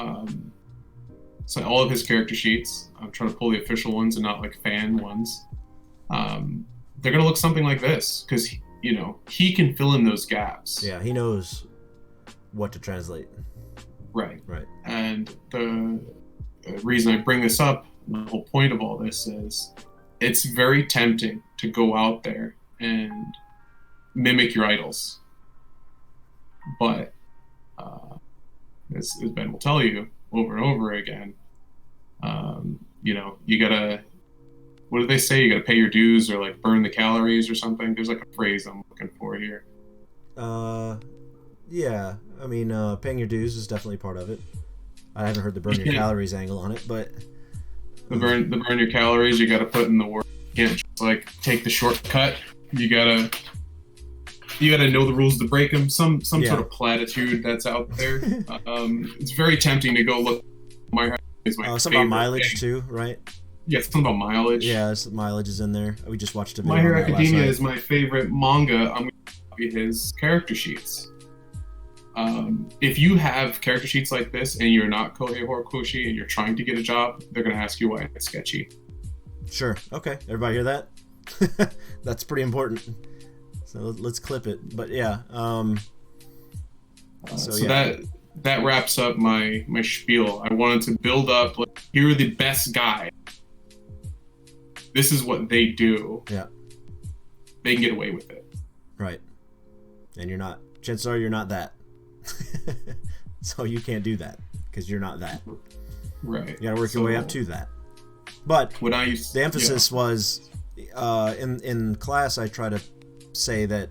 all of his character sheets, I'm trying to pull the official ones and not like fan ones. They're gonna look something like this because he can fill in those gaps. Yeah, he knows what to translate. Right. Right. And the reason I bring this up, the whole point of all this is, it's very tempting to go out there and mimic your idols, but as Ben will tell you over and over again, you gotta, what do they say? You gotta pay your dues or like burn the calories or something. There's like a phrase I'm looking for here. Yeah. I mean, paying your dues is definitely part of it. I haven't heard the burn your calories angle on it, but the burn your calories, you gotta put in the work. You can't just like take the shortcut. You gotta know the rules to break them. Some sort of platitude that's out there. It's very tempting to go look. My is my something about mileage too, right? Yeah, something about mileage. Yeah, mileage is in there. We just watched a video. My Hero on that Academia last night. is my favorite manga. I'm going to copy his character sheets. If you have character sheets like this and you're not Kohei Horikoshi and you're trying to get a job, they're going to ask you why it's sketchy. Sure. Okay. Everybody hear that? That's pretty important. So let's clip it. But yeah. That wraps up my spiel. I wanted to build up, like, here are the best guys. This is what they do. Yeah. They can get away with it. Right. And you're not. Chances are you're not that. So you can't do that because you're not that. Right. You got to work your way up to that. But the emphasis was in class. I try to say that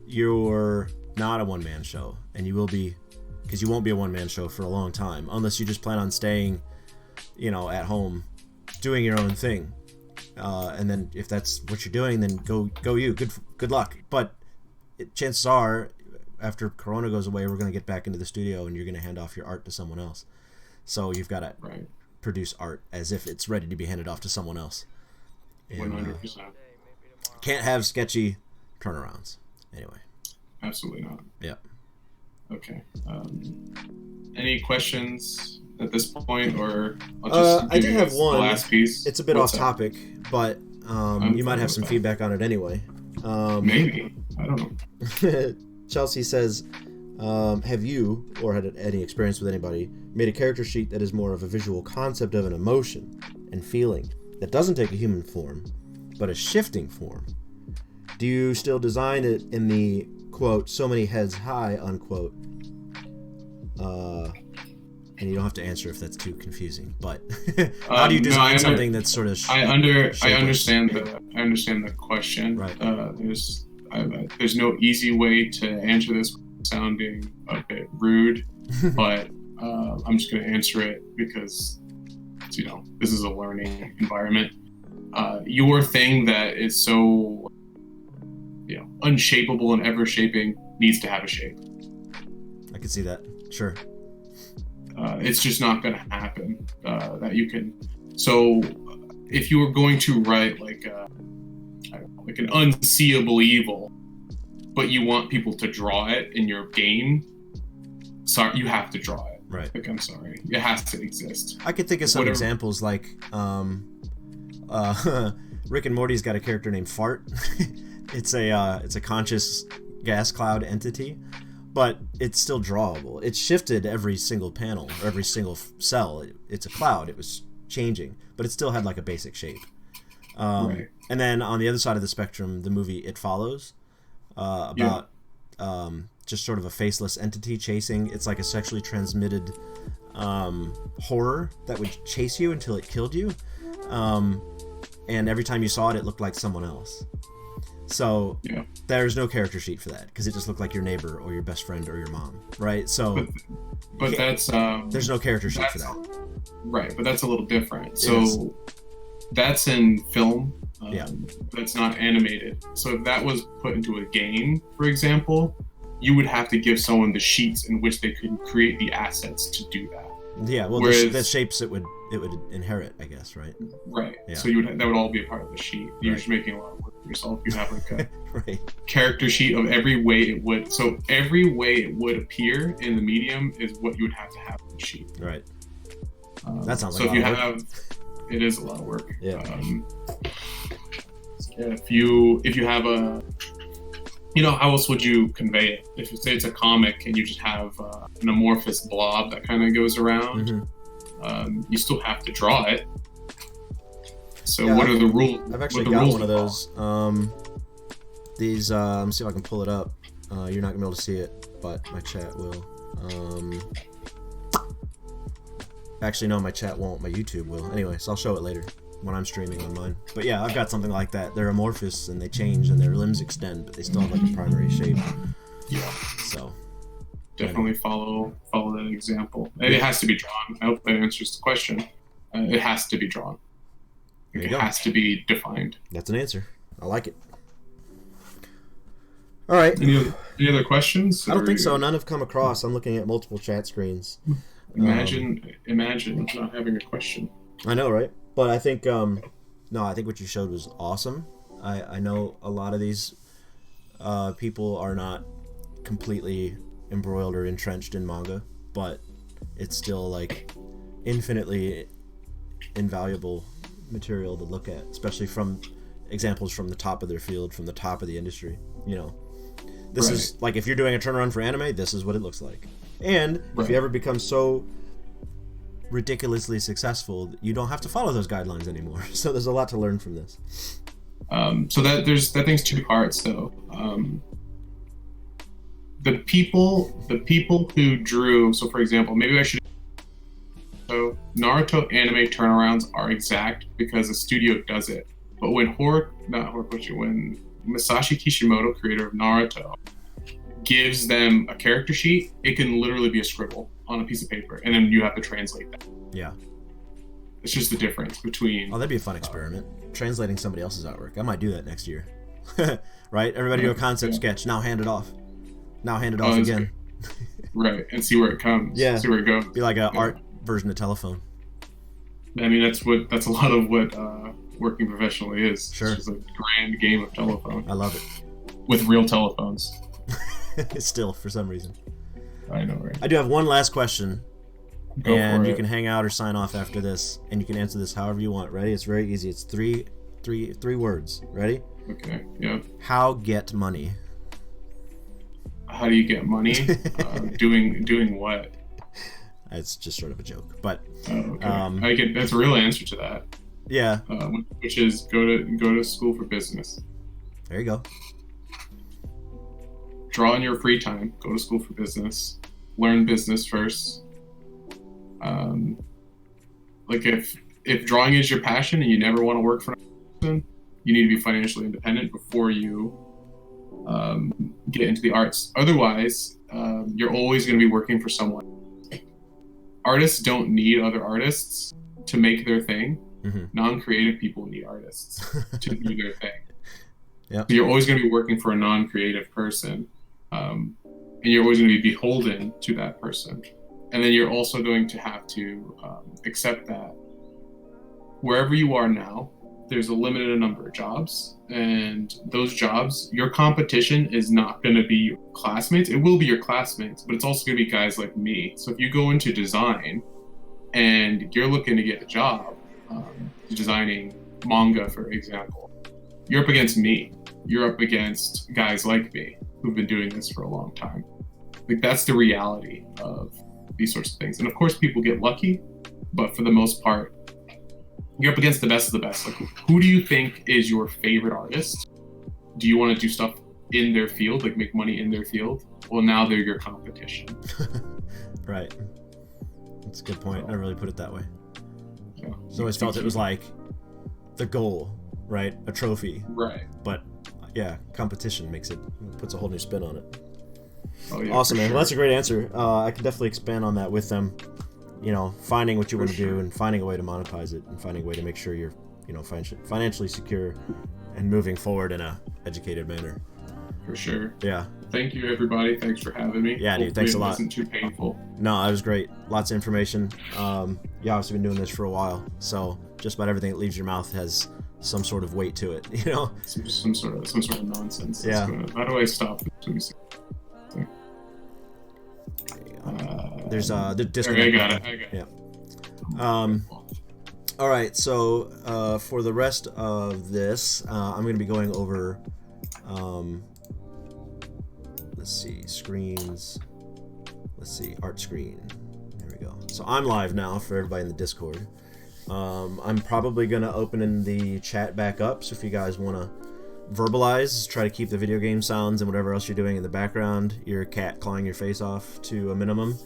you're not a one-man show, and you will be, because you won't be a one-man show for a long time unless you just plan on staying, at home, doing your own thing. And then if that's what you're doing, then go you. Good luck. But chances are, after Corona goes away, we're going to get back into the studio, and you're going to hand off your art to someone else. So you've got to produce art as if it's ready to be handed off to someone else. 100%. Can't have sketchy turnarounds. Anyway. Absolutely not. Yeah. Okay. Any questions at this point, or I did have one. The last piece. It's a bit off topic, but you might have some feedback on it anyway. Maybe. I don't know. Chelsea says, have you, or had any experience with anybody, made a character sheet that is more of a visual concept of an emotion and feeling that doesn't take a human form, but a shifting form? Do you still design it in the, quote, so many heads high, unquote, and you don't have to answer if that's too confusing. But how do you design something that's sort of? I understand the question. Right. There's no easy way to answer this sounding a bit rude, but I'm just going to answer it because this is a learning environment. Your thing that is so unshapeable and ever shaping needs to have a shape. I can see that. Sure. It's just not going to happen that you can. So if you were going to write like an unseeable evil, but you want people to draw it in your game, sorry, you have to draw it. Right. Like, I'm sorry, it has to exist. I could think of some examples like Rick and Morty's got a character named Fart. It's a conscious gas cloud entity, but it's still drawable. It's shifted every single panel, or every single cell. It's a cloud. It was changing, but it still had like a basic shape. Right. And then on the other side of the spectrum, the movie It Follows, about just sort of a faceless entity chasing. It's like a sexually transmitted horror that would chase you until it killed you. And every time you saw it, it looked like someone else. So there's no character sheet for that because it just looked like your neighbor or your best friend or your mom, right? So, but that's there's no character sheet for that, right? But that's a little different. So that's in film. That's not animated. So if that was put into a game, for example, you would have to give someone the sheets in which they could create the assets to do that. Yeah, well, the shapes it would inherit, I guess, right? Right. Yeah. So that would all be a part of the sheet. You're just making a lot of work for yourself. You have like a right. character sheet of every way it would. So every way it would appear in the medium is what you would have to have in the sheet. Right. That sounds like a lot of work. It is a lot of work. Yeah. If you have a, how else would you convey it? If you say it's a comic and you just have an amorphous blob that kind of goes around, you still have to draw it. So what are the rules? I've actually got one of those. These, let me see if I can pull it up. You're not gonna be able to see it, but my chat will. Actually, no, my chat won't. My YouTube will. Anyway, so I'll show it later when I'm streaming on mine. But yeah, I've got something like that. They're amorphous and they change and their limbs extend, but they still have like a primary shape. Yeah. So definitely follow that example. It has to be drawn. I hope that answers the question. It has to be drawn. It has to be defined. That's an answer. I like it. All right. Any other questions? I don't think so. None have come across. I'm looking at multiple chat screens. Imagine not having a question. I know, right? But I think, I think what you showed was awesome. I know a lot of these people are not completely embroiled or entrenched in manga, but it's still like infinitely invaluable material to look at, especially from examples from the top of their field, from the top of the industry. This is like, if you're doing a turnaround for anime, this is what it looks like. And if you ever become so ridiculously successful, you don't have to follow those guidelines anymore. So there's a lot to learn from this. So that thing's two parts though. The people who drew, so for example, maybe I should. So Naruto anime turnarounds are exact because the studio does it. But when when Masashi Kishimoto, creator of Naruto, gives them a character sheet, it can literally be a scribble on a piece of paper, and then you have to translate that. Yeah. It's just the difference between. Oh, that'd be a fun experiment. Translating somebody else's artwork. I might do that next year. Right? Everybody do a concept sketch. Now hand it off. Now hand it off again. Right, and see where it comes. Yeah. See where it goes. Be like an art version of Telephone. I mean, that's a lot of what working professionally is. Sure. It's just a grand game of telephone. I love it. With real telephones. Still, for some reason. I know, right? I do have one last question. Go and for you it. can hang out or sign off after this, and you can answer this however you want. Ready? It's very easy. It's three words. Ready? Okay. Yeah. How get money? How do you get money? Doing what? It's just sort of a joke, but okay. That's a real answer to that. Yeah. Which is go to school for business. There you go. Draw in your free time. Go to school for business. Learn business first. Like if drawing is your passion and you never want to work for another person, you need to be financially independent before you get into the arts. Otherwise, you're always going to be working for someone. Artists don't need other artists to make their thing. Mm-hmm. Non-creative people need artists to do their thing. Yep. So you're always going to be working for a non-creative person, and you're always going to be beholden to that person. And then you're also going to have to accept that wherever you are now, there's a limited number of jobs, and those jobs, your competition is not going to be your classmates. It will be your classmates, but it's also going to be guys like me. So if you go into design and you're looking to get a job designing manga, for example, you're up against me. You're up against guys like me who've been doing this for a long time. Like, that's the reality of these sorts of things. And of course, people get lucky, but for the most part, you're up against the best of the best. Like, who do you think is your favorite artist? Do you want to do stuff in their field, like make money in their field? Well, now they're your competition. Right. That's a good point. I really put it that way. Yeah. So I always felt it was like the goal, right? A trophy. Right. But yeah, competition puts a whole new spin on it. Oh, yeah, awesome, man. sure. Well, that's a great answer. I can definitely expand on that with them. You know, finding what you want to do and finding a way to monetize it and finding a way to make sure you're, you know, financially secure and moving forward in a educated manner. For sure. Yeah. Thank you, everybody. Thanks for having me. Yeah, dude. Thanks a lot. It wasn't too painful. No, that was great. Lots of information. You obviously been doing this for a while, so just about everything that leaves your mouth has some sort of weight to it. You know. Some sort of nonsense. Yeah. How do I stop this? There's the Discord. I got it. Yeah. All right. So for the rest of this, I'm going to be going over. Let's see, screens. Let's see, art screen. There we go. So I'm live now for everybody in the Discord. I'm probably going to open in the chat back up. So if you guys want to verbalize, try to keep the video game sounds and whatever else you're doing in the background, your cat clawing your face off, to a minimum.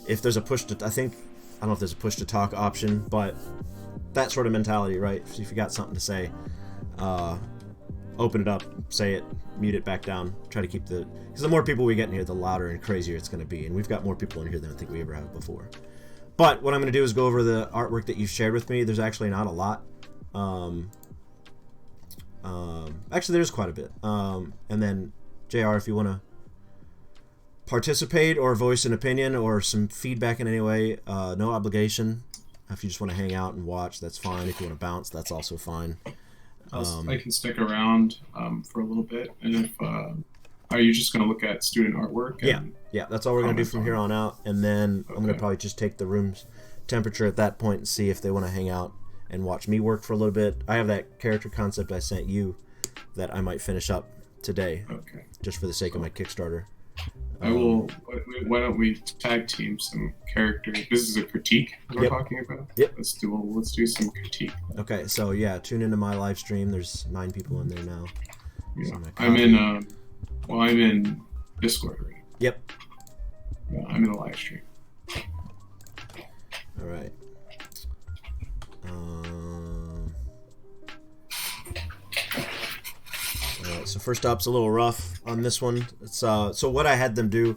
If there's a push to, I don't know if there's a push to talk option, but that sort of mentality, right? If you got something to say, open it up, say it, mute it back down, try to keep because the more people we get in here, the louder and crazier it's going to be, and we've got more people in here than I think we ever have before. But what I'm going to do is go over the artwork that you've shared with me. There's actually not a lot. Actually, there's quite a bit. And then, JR, if you want to participate or voice an opinion or some feedback in any way, no obligation. If you just want to hang out and watch, that's fine. If you want to bounce, that's also fine. I can stick around for a little bit. And if are you just going to look at student artwork? Yeah, that's all we're going to do from here on out. And then I'm going to probably just take the room's temperature at that point and see if they want to hang out and watch me work for a little bit. I have that character concept I sent you that I might finish up today, just for the sake of my Kickstarter. I will. Why don't we tag team some characters? This is a critique we're talking about. Yep. Let's do some critique. Okay, so yeah, tune into my live stream. There's 9 people in there now. Yeah. I'm in Discord right now. Yep. Yeah, I'm in the live stream. All right. Alright, so first up's a little rough on this one. It's so what I had them do,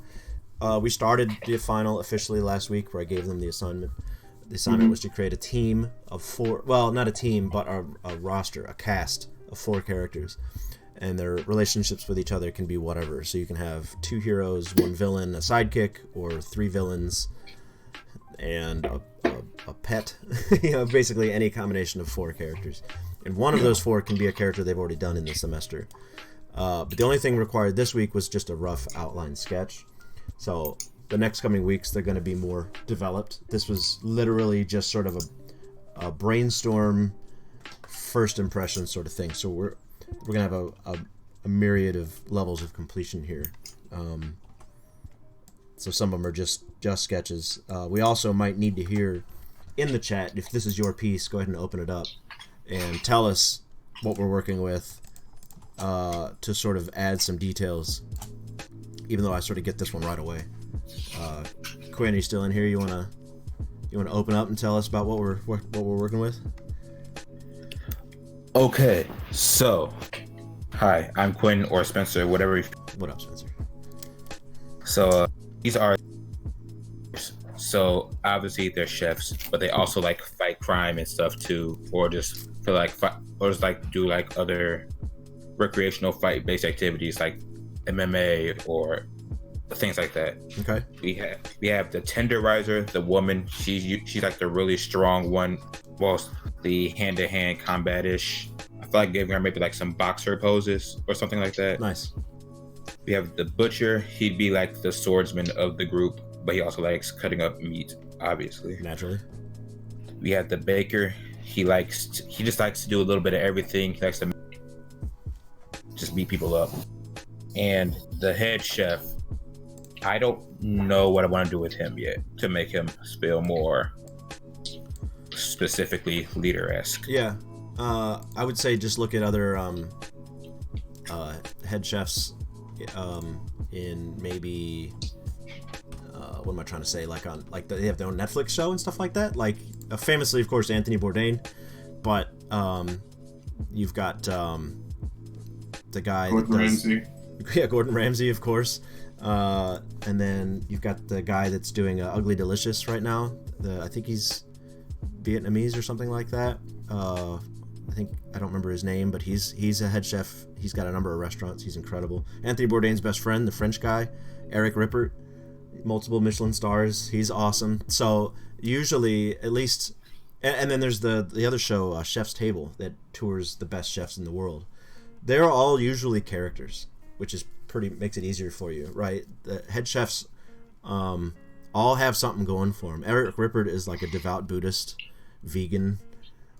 we started the final officially last week, where I gave them the assignment. The assignment was to create a team of 4, well, not a team, but a roster, a cast of 4 characters, and their relationships with each other can be whatever. So you can have 2 heroes, 1 villain, a sidekick, or 3 villains, and a pet. You know, basically any combination of 4 characters. And one of those 4 can be a character they've already done in the semester. But the only thing required this week was just a rough outline sketch. So the next coming weeks, they're going to be more developed. This was literally just sort of a brainstorm, first impression sort of thing. So we're going to have a myriad of levels of completion here. So some of them are just sketches. We also might need to hear in the chat, if this is your piece, go ahead and open it up and tell us what we're working with, to sort of add some details, even though I sort of get this one right away. Quinn, are you still in here? You wanna open up and tell us about what we're working with? Okay, so hi, I'm Quinn or Spencer, whatever. What up, Spencer? So these are obviously they're chefs, but they also like fight crime and stuff too, or just feel like or just like do like other recreational fight-based activities like MMA or things like that. Okay. We have the tenderizer, the woman. She's like the really strong one. Well, the hand-to-hand combat-ish. I feel like giving her maybe like some boxer poses or something like that. Nice. We have the butcher. He'd be like the swordsman of the group, but he also likes cutting up meat, obviously. Naturally. We have the baker. He just likes to do a little bit of everything. He likes to just beat people up. And the head chef, I don't know what I want to do with him yet to make him feel more specifically leader-esque. Yeah. I would say just look at other head chefs in maybe what am I trying to say? Like they have their own Netflix show and stuff like that. Like famously, of course, Anthony Bourdain, but you've got the guy Gordon Ramsay. Yeah, Gordon Ramsay, of course. And then you've got the guy that's doing Ugly Delicious right now. I think he's Vietnamese or something like that. I don't remember his name, but he's a head chef. He's got a number of restaurants. He's incredible. Anthony Bourdain's best friend, the French guy, Eric Rippert, multiple Michelin stars. He's awesome. So usually, at least, and then there's the other show, Chef's Table, that tours the best chefs in the world. They're all usually characters, which is makes it easier for you, right? The head chefs all have something going for them. Eric Rippert is like a devout Buddhist, vegan,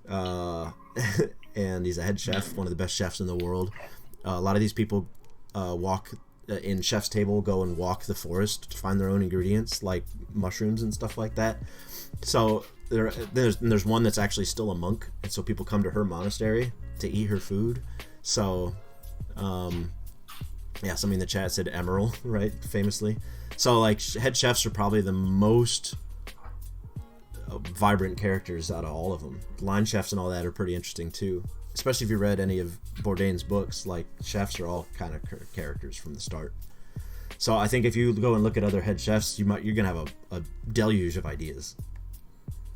and he's a head chef, one of the best chefs in the world. A lot of these people walk in Chef's Table, go and walk the forest to find their own ingredients, like mushrooms and stuff like that. So there's one that's actually still a monk, and so people come to her monastery to eat her food. So yeah, somebody in the chat said Emerald, right? Famously. So like head chefs are probably the most vibrant characters out of all of them. Line chefs and all that are pretty interesting too, especially if you read any of Bourdain's books. Like chefs are all kind of characters from the start. So I think if you go and look at other head chefs, you're gonna have a deluge of ideas.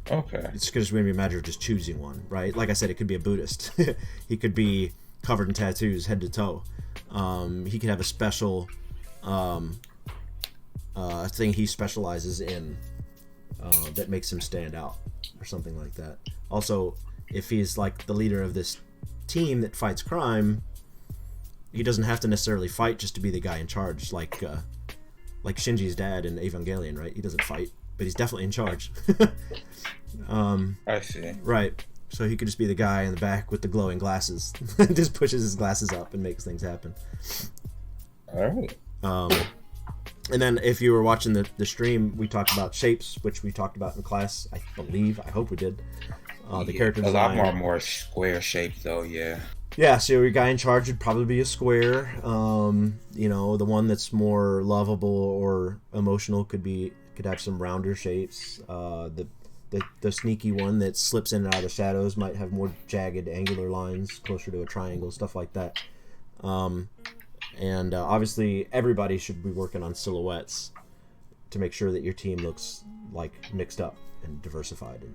Okay. It's because we're gonna be a matter of just choosing one, right? Like I said, it could be a Buddhist. He could be covered in tattoos head to toe. He could have a special thing he specializes in that makes him stand out or something like that. Also, if he's like the leader of this team that fights crime, he doesn't have to necessarily fight just to be the guy in charge, like Shinji's dad in Evangelion, right? He doesn't fight, but he's definitely in charge. I see. Right. So he could just be the guy in the back with the glowing glasses. Just pushes his glasses up and makes things happen. All right. And then if you were watching the stream, we talked about shapes, which we talked about in class, I believe. I hope we did. The character design. A lot more square shaped though, yeah. Yeah, so your guy in charge would probably be a square. The one that's more lovable or emotional could have some rounder shapes. The sneaky one that slips in and out of the shadows might have more jagged, angular lines, closer to a triangle, stuff like that. And obviously, everybody should be working on silhouettes to make sure that your team looks like mixed up and diversified and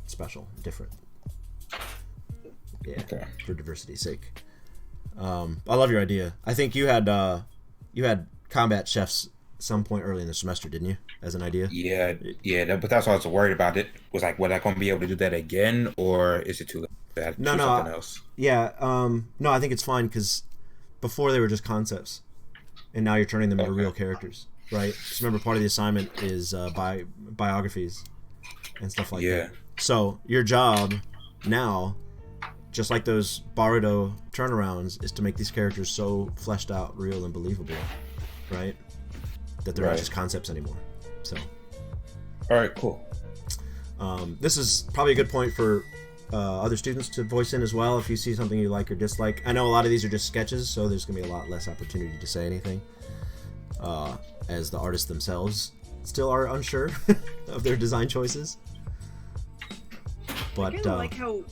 special, different. Yeah, okay. For diversity's sake. I love your idea. I think you had combat chefs some point early in the semester, didn't you, as an idea? Yeah, but that's what I was worried about. It was like, was I going to be able to do that again, or is it too late? No, something else? Yeah, no, I think it's fine because before they were just concepts, and now you're turning them into real characters, right? Because remember, part of the assignment is biographies and stuff like that. So your job now, just like those Baruto turnarounds, is to make these characters so fleshed out, real, and believable, right? That they're not just concepts anymore. So, all right, cool. This is probably a good point for other students to voice in as well if you see something you like or dislike. I know a lot of these are just sketches, so there's going to be a lot less opportunity to say anything as the artists themselves. still are unsure of their design choices. But I kind of like how.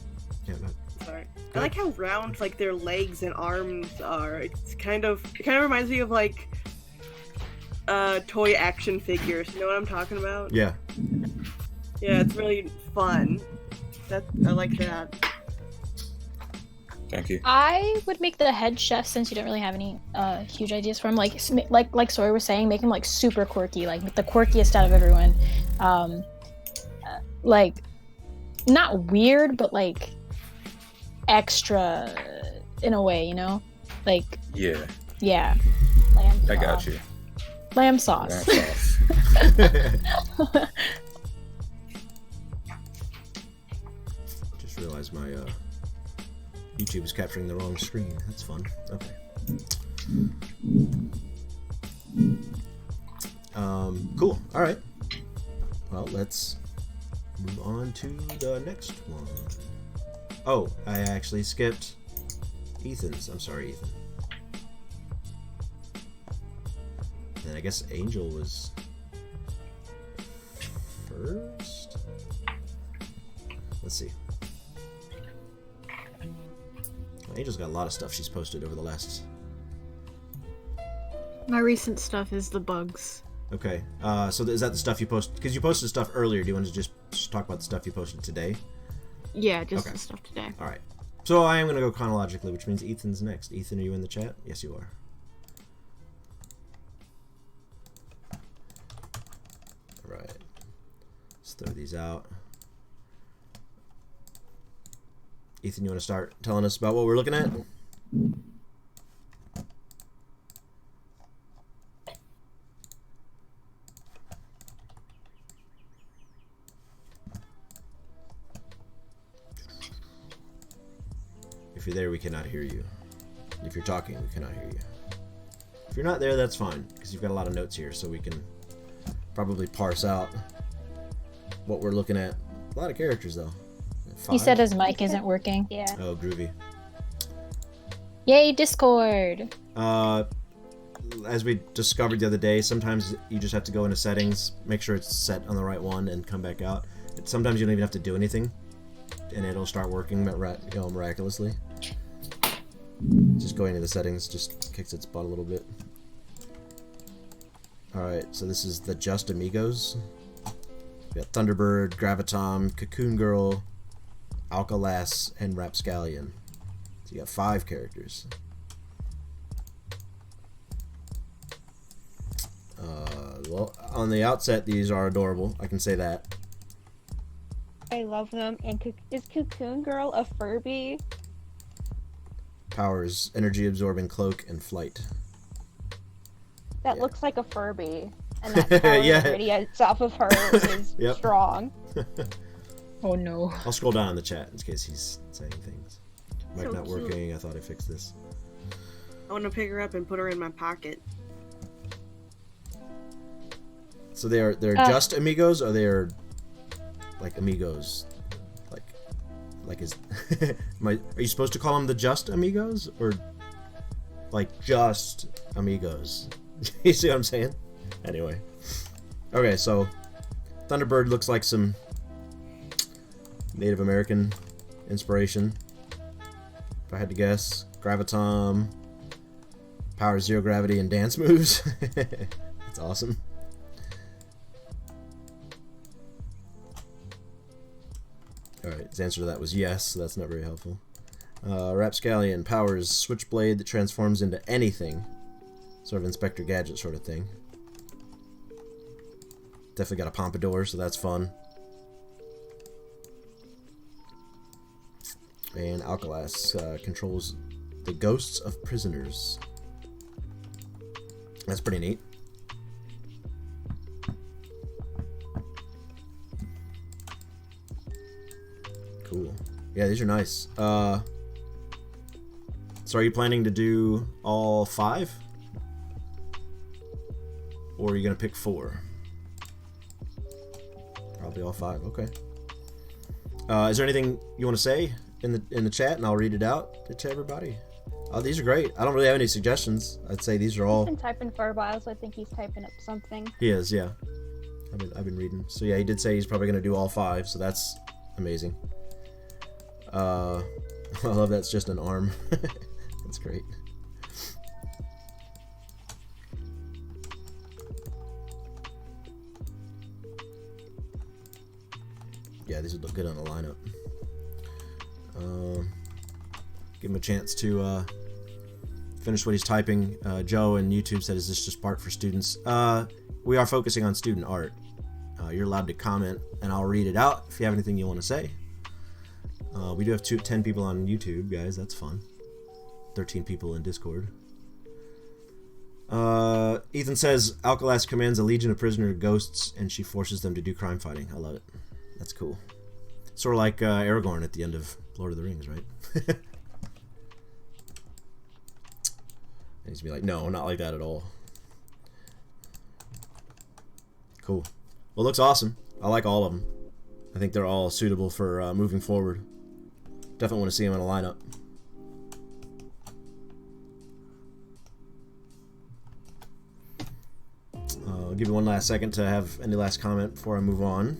yeah, no. Sorry. I like how round like their legs and arms are. It kind of reminds me of like toy action figures. You know what I'm talking about? Yeah. Yeah, it's really fun. I like that. Thank you. I would make the head chef, since you don't really have any huge ideas for him, like Sawyer was saying, make him like super quirky, like the quirkiest out of everyone. Like not weird, but like extra in a way, you know? Like Yeah. Lamb I got you. Lamb sauce. Lamb sauce. Just realized my YouTube is capturing the wrong screen. That's fun. Okay. Cool. All right. Well, let's move on to the next one. Oh, I actually skipped Ethan's. I'm sorry, Ethan. And I guess Angel was first? Let's see. Angel's got a lot of stuff she's posted over the last... My recent stuff is the bugs. Okay, so is that the stuff you posted? Because you posted stuff earlier. Do you want to just talk about the stuff you posted today? Yeah, just Okay. the stuff today. Alright. So I am going to go chronologically, which means Ethan's next. Ethan, are you in the chat? Yes, you are. Alright. Let's throw these out. Ethan, you want to start telling us about what we're looking at? If you're there, we cannot hear you. If you're talking, we cannot hear you. If you're not there, that's fine, because you've got a lot of notes here, so we can probably parse out what we're looking at. A lot of characters, though. 5? He said his mic isn't working. Yeah. Oh, groovy. Yay, Discord! As we discovered the other day, sometimes you just have to go into settings, make sure it's set on the right one, and come back out. Sometimes you don't even have to do anything, and it'll start working miraculously. Just going into the settings just kicks its butt a little bit. Alright, so this is the Just Amigos. We got Thunderbird, Graviton, Cocoon Girl, Alkalas, and Rapscallion. So you got 5 characters. Well, on the outset, these are adorable. I can say that. I love them. And is Cocoon Girl a Furby? Powers, energy absorbing cloak, and flight. That Yeah. looks like a Furby. And that power Yeah. that radiates off of her is Yep. strong. Oh no. I'll scroll down in the chat in case he's saying things. Mic So not cute. working. I thought I fixed this. I want to pick her up and put her in my pocket. So they're just amigos, or they're like amigos, like is are you supposed to call them the just amigos, or like just amigos? You see what I'm saying? Anyway, okay, so Thunderbird looks like some Native American inspiration, if I had to guess. Graviton, power, zero gravity, and dance moves. That's awesome. Alright, his answer to that was yes, so that's not very helpful. Rapscallion, powers, switchblade that transforms into anything. Sort of Inspector Gadget sort of thing. Definitely got a pompadour, so that's fun. And Alkalas controls the ghosts of prisoners. That's pretty neat. Cool. Yeah, these are nice. So are you planning to do all 5? Or are you going to pick 4? Probably all 5, okay. Is there anything you want to say in the chat, and I'll read it out to everybody? Oh, these are great. I don't really have any suggestions. I'd say these are all... He's been typing for a while, so I think he's typing up something. He is, yeah. I've been reading. So yeah, he did say he's probably gonna do all 5. So that's amazing. I love that's just an arm. That's great. Yeah, these would look good on the lineup. Give him a chance to finish what he's typing. Joe in YouTube said, is this just part for students? We are focusing on student art. You're allowed to comment, and I'll read it out if you have anything you want to say. We do have 10 people on YouTube, guys. That's fun. 13 people in Discord. Ethan says, Alcalas commands a legion of prisoner ghosts, and she forces them to do crime fighting. I love it. That's cool. Sort of like Aragorn at the end of Lord of the Rings, right? And he's gonna be like, no, not like that at all. Cool. Well, it looks awesome. I like all of them. I think they're all suitable for moving forward. Definitely want to see them in a lineup. I'll give you one last second to have any last comment before I move on.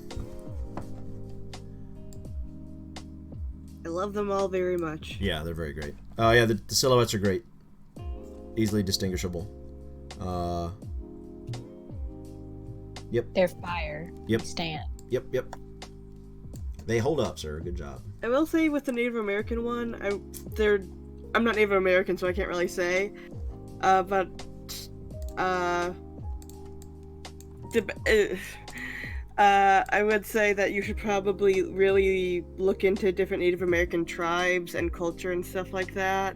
I love them all very much. Yeah, they're very great. Yeah, the silhouettes are great. Easily distinguishable. Yep. They're fire. Yep. Stand. Yep. They hold up, sir. Good job. I will say with the Native American one, I'm not Native American, so I can't really say. But I would say that you should probably really look into different Native American tribes and culture and stuff like that,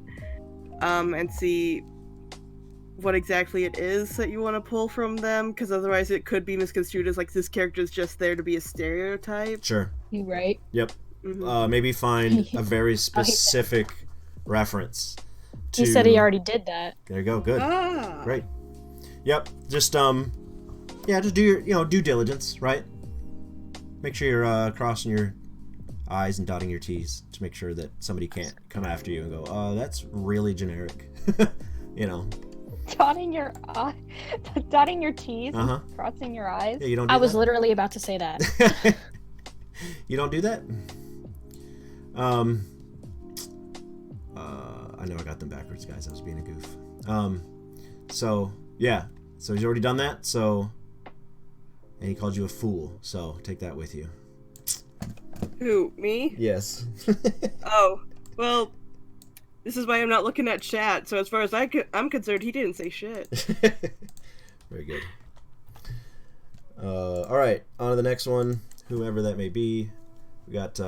and see what exactly it is that you want to pull from them, because otherwise it could be misconstrued as like this character is just there to be a stereotype. Sure. You right? Yep. Mm-hmm. Maybe find a very specific reference. He said he already did that. There you go. Good. Ah. Great. Yep. Just just do your due diligence, right? Make sure you're crossing your I's and dotting your T's to make sure that somebody can't come after you and go, that's really generic. Dotting your T's, and crossing your eyes. Yeah, you don't do I was that? literally about to say that. You don't do that? I know I got them backwards, guys. I was being a goof. So he's already done that, and he called you a fool, so take that with you. Who, me? Yes. Oh, well, this is why I'm not looking at chat, so as far as I'm concerned, he didn't say shit. Very good. Alright, on to the next one, whoever that may be. We got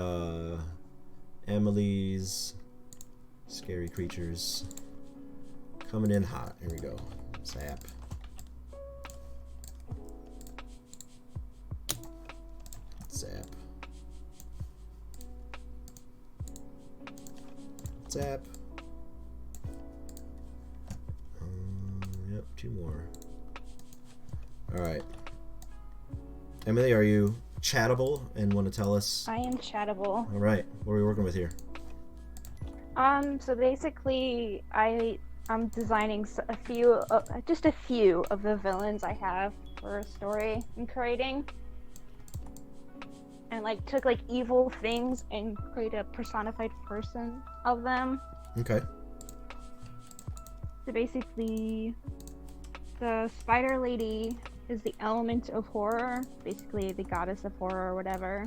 Emily's Scary Creatures coming in hot. Here we go. Zap. Zap. Zap. Yep, 2 more. Alright. Emily, are you chattable and want to tell us? I am chattable. Alright, what are we working with here? So basically, I'm designing just a few of the villains I have for a story I'm creating. And took evil things and create a personified person of them. Okay. So basically, the spider lady is the element of horror, basically the goddess of horror or whatever.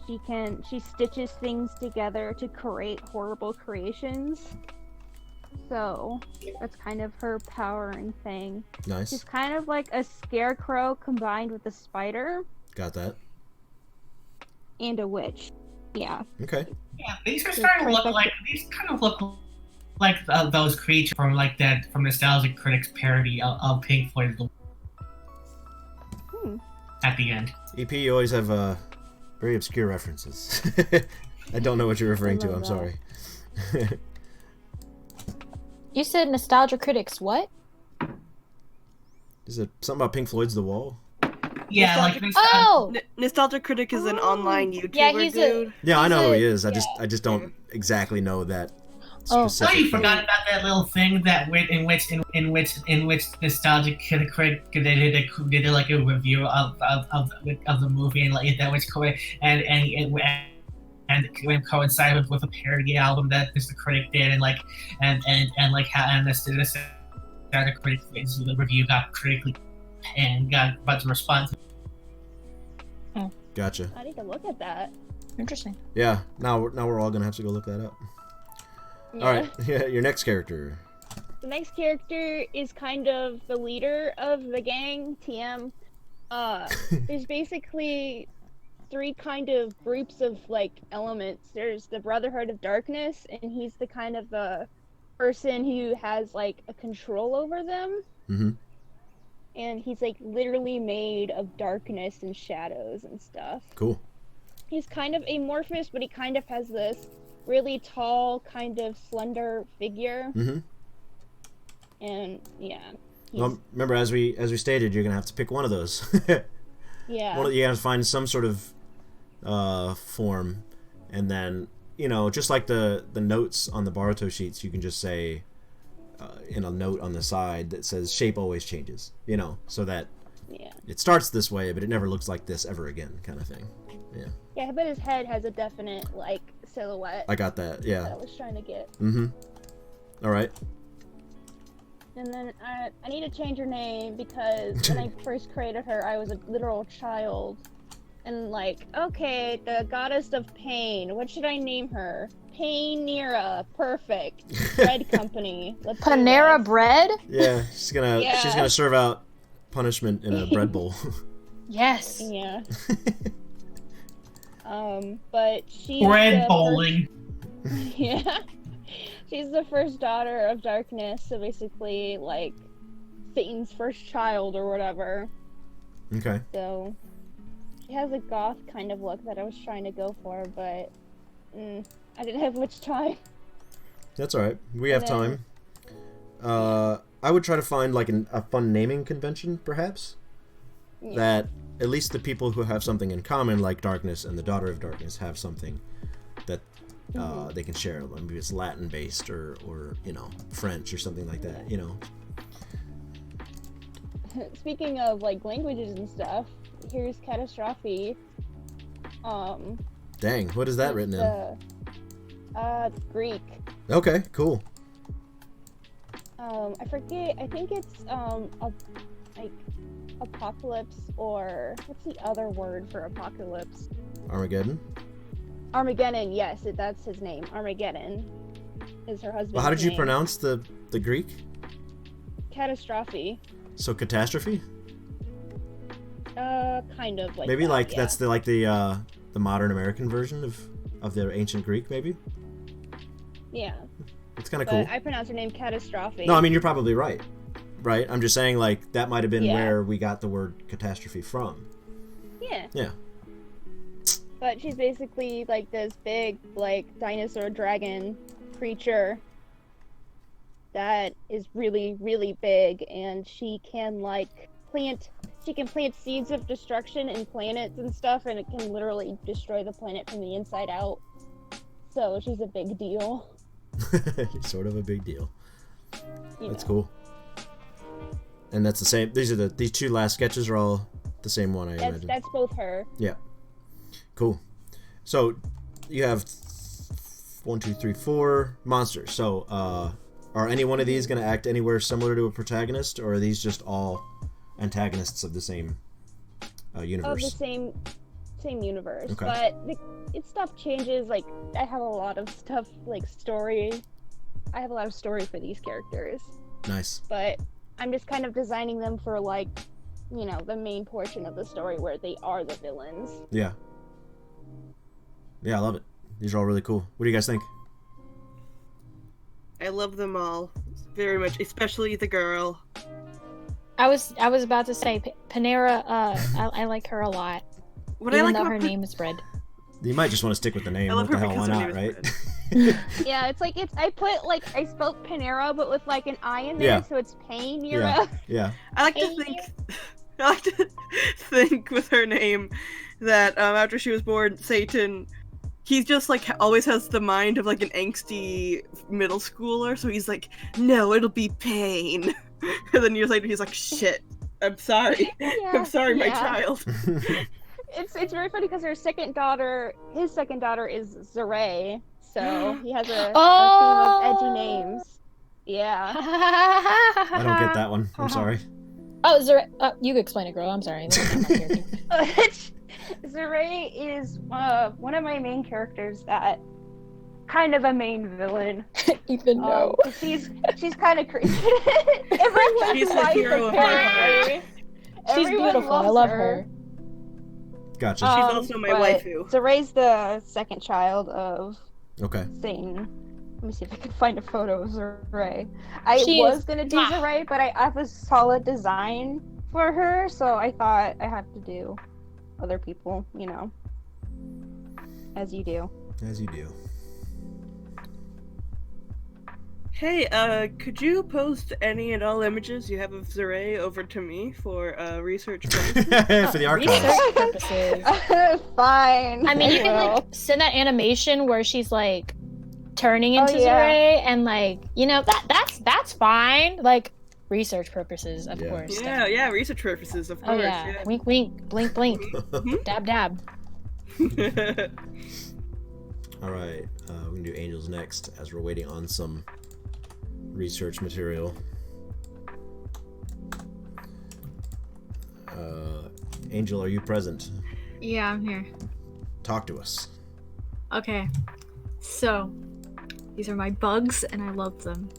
She stitches things together to create horrible creations. So that's kind of her powering thing. Nice. She's kind of like a scarecrow combined with a spider. Got that. And a witch. Yeah. Okay. Yeah, these are starting to look like those creatures from from Nostalgic Critics parody of Pink Floyd's at the end. EP, you always have very obscure references. I don't know what you're referring to. I'm sorry. You said Nostalgia Critics, what? Is it something about Pink Floyd's The Wall? Yeah, Nostalgia Critic is an online YouTuber dude. Yeah, I know who he is. I just don't exactly know that Oh, specific you forgot about that little thing that in which Nostalgic Critic did like a review of the movie and like that which and coincided with a parody album that Mr. Critic did and like how and this Nostalgic Critic the review got critically and got a bunch of response. Gotcha. I need to look at that. interesting. Yeah. Now we're all gonna have to go look that up. Yeah. All right. Yeah. Your next character. The next character is kind of the leader of the gang, TM. There's basically 3 kind of groups of like elements. There's the Brotherhood of Darkness, and he's the kind of the person who has like a control over them. Mm-hmm. And he's like literally made of darkness and shadows and stuff. Cool. He's kind of amorphous, but he kind of has this really tall, kind of slender figure. Mm-hmm. And yeah. Well, remember, as we stated, you're gonna have to pick one of those. Yeah. You have to find some sort of form, and then just like the notes on the Baruto sheets, you can just say in a note on the side that says shape always changes. So that it starts this way, but it never looks like this ever again, kind of thing. Yeah. Yeah, but his head has a definite like silhouette. I got that. Yeah. That I was trying to get. Mm-hmm. All right. And then I need to change her name because when I first created her, I was a literal child. And like, okay, the goddess of pain. What should I name her? Painera. Perfect. Bread company. Let's do Panera this. bread? Yeah, she's gonna serve out punishment in a bread bowl. Yes. Yeah. But she's Bread bowling. Yeah. She's the first daughter of darkness, so basically, like, Satan's first child or whatever. Okay. So, she has a goth kind of look that I was trying to go for, but I didn't have much time. That's alright. We have time. I would try to find, like, a fun naming convention, perhaps. Yeah. That at least the people who have something in common, like Darkness and the Daughter of Darkness, have something that they can share. Maybe it's Latin based or French or something like that. Speaking of like languages and stuff, here's Catastrophe. Dang, what is that written in? It's Greek. Okay, cool. I forget. I think it's like apocalypse, or what's the other word for apocalypse? Armageddon. Armageddon, yes, that's his name. Armageddon is her husband's Well, how did you name. pronounce the Greek? Catastrophe. So catastrophe? Kind of like Maybe that, like yeah. that's the modern American version of the ancient Greek, maybe? Yeah. It's kind of But cool. I pronounce her name Catastrophe. No, I mean, you're probably right. Right? I'm just saying, like, that might have been Yeah. where we got the word catastrophe from. Yeah. Yeah. But she's basically like this big, like, dinosaur dragon creature that is really, really big, and she can like plant seeds of destruction in planets and stuff, and it can literally destroy the planet from the inside out. So she's a big deal. Sort of a big deal. You That's know. cool. And that's the same. These 2 last sketches are all the same one, I imagine. That's both her. Yeah. Cool. So you have 1, 2, 3, 4 monsters. So are any one of these going to act anywhere similar to a protagonist, or are these just all antagonists of the same universe? Of the same universe. Okay. But its stuff changes. Like, I have a lot of stuff, like story. I have a lot of story for these characters. Nice. But I'm just kind of designing them for, like, the main portion of the story where they are the villains. Yeah. Yeah, I love it. These are all really cool. What do you guys think? I love them all very much, especially the girl. I was about to say Panera. I like her a lot. What Even I like though about her name is Bread. You might just want to stick with the name. I love What the her hell? Why because not, her name right? is Yeah, it's like I spelled Panera, but with like an I in there, Yeah. so it's Pain. Yeah. I like to think with her name that after she was born, Satan He's just like always has the mind of like an angsty middle schooler, so he's like, no, it'll be pain. And then years later he's like, shit, I'm sorry. I'm sorry, my child. It's very funny because his second daughter is Zeray, so he has a theme of edgy names. Yeah. I don't get that one. I'm sorry. Oh, Zeray. You explain it, girl. I'm sorry. That's not my character. Zeray is one of my main characters that kind of a main villain. Even no. She's kind of crazy. Everyone She's the hero of her. She's beautiful. I love her. Gotcha. She's also my waifu. Zeray's the second child of Satan. Let me see if I can find a photo of Zeray. I was gonna do Zeray, but I have a solid design for her, so I thought I had to do other people, you know. As you do. As you do. Hey, could you post any and all images you have of Zeray over to me for research purposes? For the archives. Research purposes. Fine. I mean, you can like send that animation where she's like turning into Zeray, and like, you know, that's fine. Like research purposes, of course. Yeah, research purposes, of course. Oh yeah. Wink, wink, blink, blink, dab, dab. All right, we can do angels next as we're waiting on some research material. Angel, are you present? Yeah, I'm here. Talk to us. Okay, so these are my bugs, and I love them.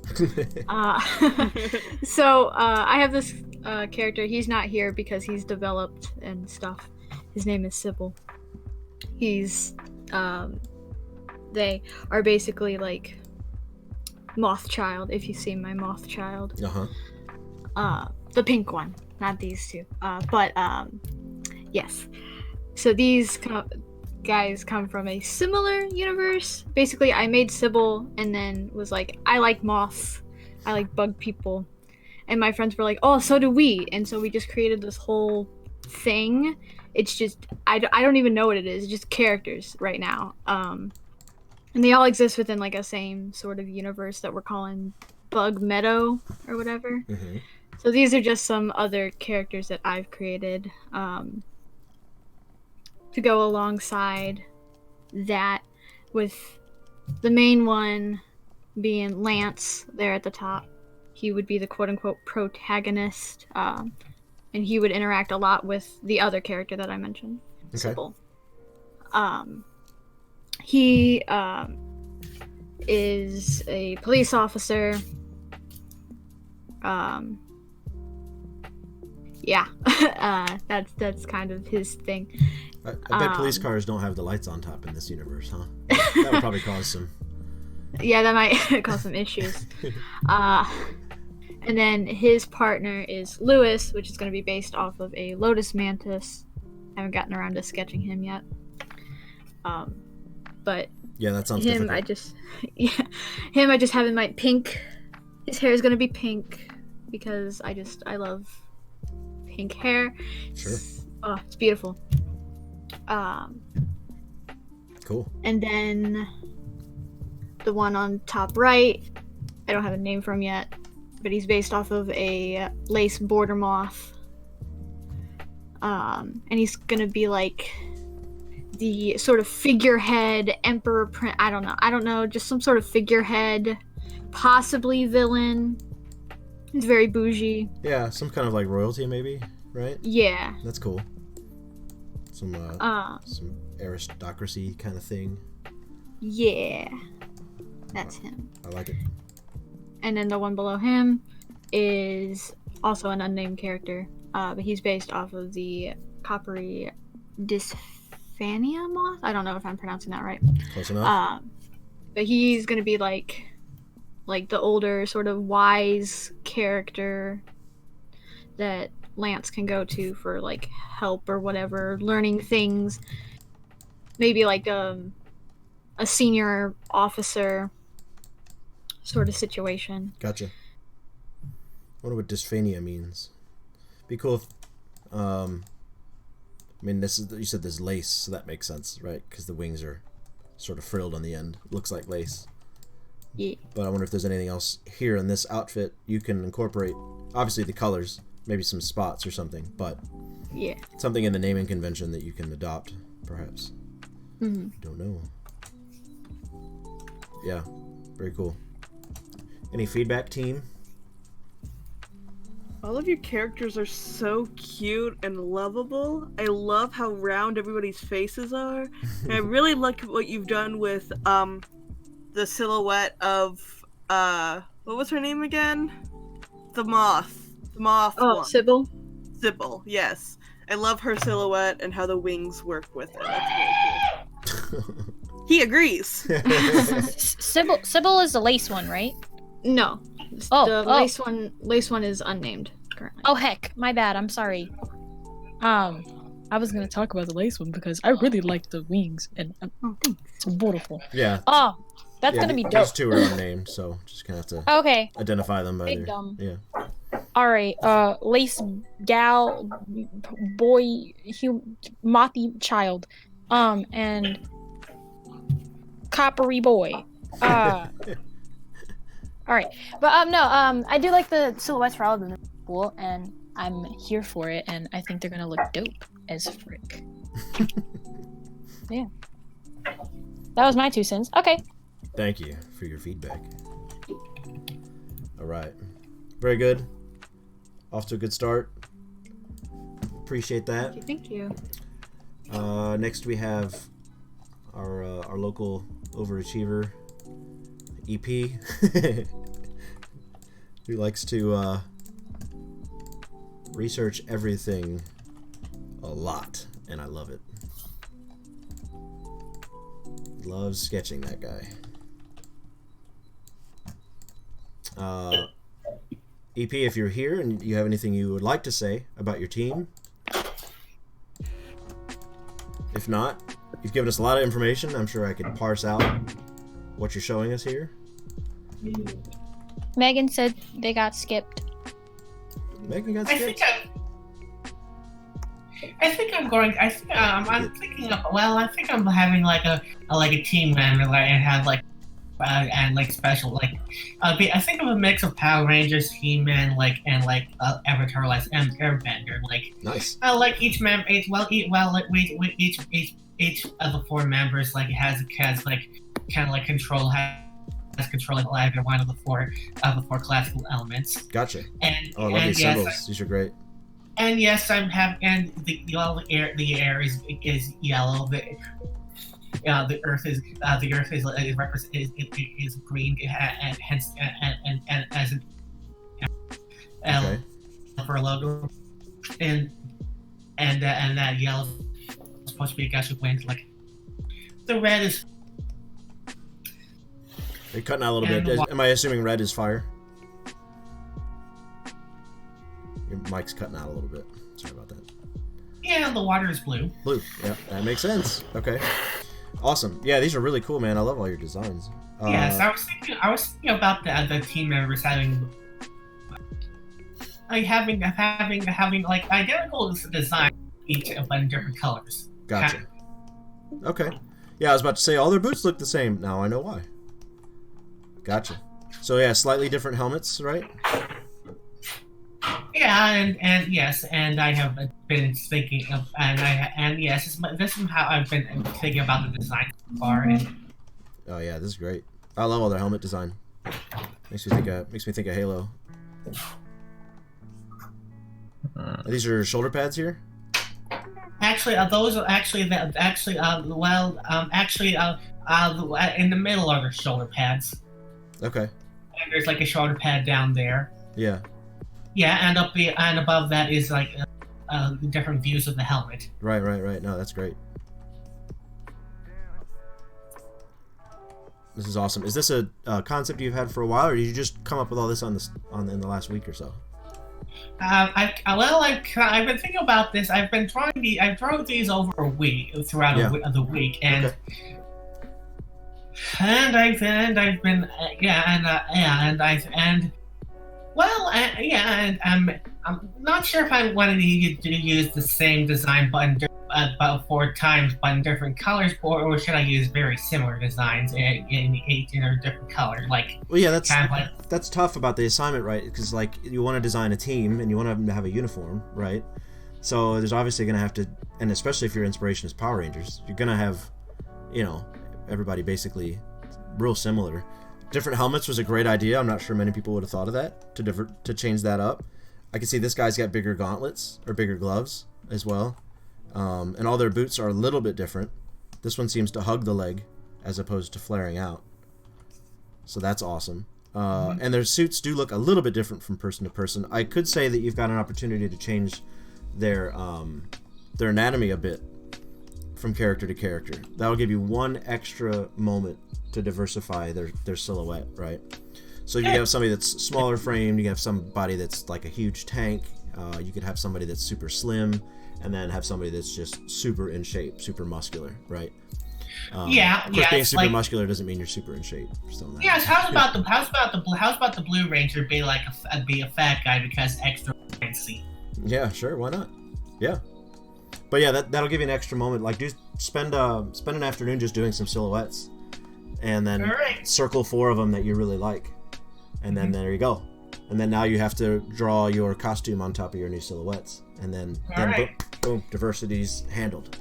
So I have this character. He's not here because he's developed and stuff. His name is Sybil. He's they are basically like Moth Child, if you've seen my Moth Child. The pink one, not these two. Yes. So these guys come from a similar universe. Basically, I made Sybil and then was like, I like moths. I like bug people. And my friends were like, oh, so do we. And so we just created this whole thing. It's just, I don't even know what it is. It's just characters right now. And they all exist within like a same sort of universe that we're calling Bug Meadow or whatever. Mm-hmm. So these are just some other characters that I've created to go alongside that, with the main one being Lance there at the top. He would be the quote-unquote protagonist, and he would interact a lot with the other character that I mentioned, Sybil. He is a police officer. That's kind of his thing. I bet police cars don't have the lights on top in this universe, huh? That would probably cause some... Yeah, that might cause some issues. And then his partner is Lewis, which is going to be based off of a Lotus Mantis. I haven't gotten around to sketching him yet. But yeah, that sounds him, difficult. I just have him like pink. His hair is going to be pink because I love pink hair. Sure. Oh, it's beautiful. Cool. And then the one on top right, I don't have a name for him yet, but he's based off of a lace border moth. And he's gonna be like the sort of figurehead emperor print. I don't know, just some sort of figurehead, possibly villain. He's very bougie. Yeah, some kind of like royalty maybe, right? Yeah. That's cool. Some aristocracy kind of thing. Yeah. That's him. I like it. And then the one below him is also an unnamed character, but he's based off of the coppery Dysphaenia moth. I don't know if I'm pronouncing that right. Close enough. But he's gonna be like the older sort of wise character that Lance can go to for like help or whatever, learning things. Maybe like a senior officer sort of situation. Gotcha. I wonder what dysphaenia means. Be cool if, I mean, this is, you said there's lace, so that makes sense, right? Because the wings are sort of frilled on the end. Looks like lace. Yeah. But I wonder if there's anything else here in this outfit you can incorporate. Obviously the colors, maybe some spots or something, but Yeah. something in the naming convention that you can adopt, perhaps. Mm-hmm. Don't know. Yeah, very cool. Any feedback, team? All of your characters are so cute and lovable. I love how round everybody's faces are. And I really like what you've done with the silhouette of what was her name again? The moth. The moth Oh, one. Sybil? Sybil, yes. I love her silhouette and how the wings work with it. That's really cool. He agrees. Sybil is the lace one, right? No. Oh, the lace one is unnamed currently. Oh heck, my bad. I'm sorry. I was gonna talk about the lace one because I really like the wings and it's beautiful. Yeah. Oh, that's gonna be dope. Those two are unnamed, so just gonna have to Okay. identify them by Big their... dumb. Yeah. All right. Lace gal, boy, mothy child, and coppery boy. All right, but no, I do like the silhouettes for all of them. They're cool, and I'm here for it, and I think they're gonna look dope as frick. Yeah, that was my 2 cents. Okay. Thank you for your feedback. All right, very good. Off to a good start. Appreciate that. Thank you. Next we have our local overachiever, EP, who likes to research everything a lot, and I love it. Loves sketching, that guy. EP, if you're here and you have anything you would like to say about your team. If not, you've given us a lot of information. I'm sure I could parse out what you're showing us here. Megan said they got skipped. Megan got I skipped? I'm thinking of, well, I think I'm having like a team member, like, and have like and like special, like I think of a mix of Power Rangers, He-Man, Avatar, like and Airbender, like nice. Like each member, each of the 4 members like has like kind of like control, has control of either one of the four classical elements. Gotcha. And I love these yes, symbols. These are great. And yes, I'm having, and the air is yellow. The earth is green, and hence and as an L for a logo, and that yellow is supposed to be a gust of wind. Like the red is. You're cutting out a little bit. Am I assuming red is fire? Your mic's cutting out a little bit. Sorry about that. Yeah, the water is blue. Blue. Yeah, that makes sense. Okay. Awesome. Yeah, these are really cool, man. I love all your designs. Yes, I was thinking about the team members having like identical design, each but in different colors. Gotcha. Okay. Yeah, I was about to say all their boots look the same. Now I know why. Gotcha. So yeah, slightly different helmets, right? Yeah, and yes, and I have been thinking of, yes, this is how I've been thinking about the design so far. And oh yeah, this is great. I love all their helmet design. Makes me think of Halo. These are shoulder pads here. Actually, those are in the middle are the shoulder pads. Okay. And there's like a shoulder pad down there. Yeah. Yeah, and above that is like different views of the helmet. Right. No, that's great. This is awesome. Is this a concept you've had for a while, or did you just come up with all this in the last week or so? I've been thinking about this. I've drawn these over a week throughout the week, and okay. I've been I'm not sure if I wanted to use the same design, but about 4 times but in different colors, or should I use very similar designs in 18 or different colors? Like, well, yeah, that's kind of like, that's tough about the assignment, right? Because like you want to design a team and you want them to have a uniform, right? So there's obviously going to have to, and especially if your inspiration is Power Rangers, you're going to have, everybody basically real similar. Different helmets was a great idea. I'm not sure many people would have thought of that to change that up. I can see this guy's got bigger gauntlets or bigger gloves as well, and all their boots are a little bit different. This one seems to hug the leg as opposed to flaring out, so that's awesome. And their suits do look a little bit different from person to person. I could say that you've got an opportunity to change their anatomy a bit from character to character. That'll give you one extra moment to diversify their silhouette, right? So you have somebody that's smaller framed, you have somebody that's like a huge tank, you could have somebody that's super slim, and then have somebody that's just super in shape, super muscular, right? Of course, being super muscular doesn't mean you're super in shape. Yeah, how's about the Blue Ranger be a fat guy because extra fancy? Yeah, sure, why not? Yeah. But yeah, that'll give you an extra moment. Like, spend an afternoon just doing some silhouettes, and then circle 4 of them that you really like, and then there you go. And then now you have to draw your costume on top of your new silhouettes, and then boom, diversity's handled.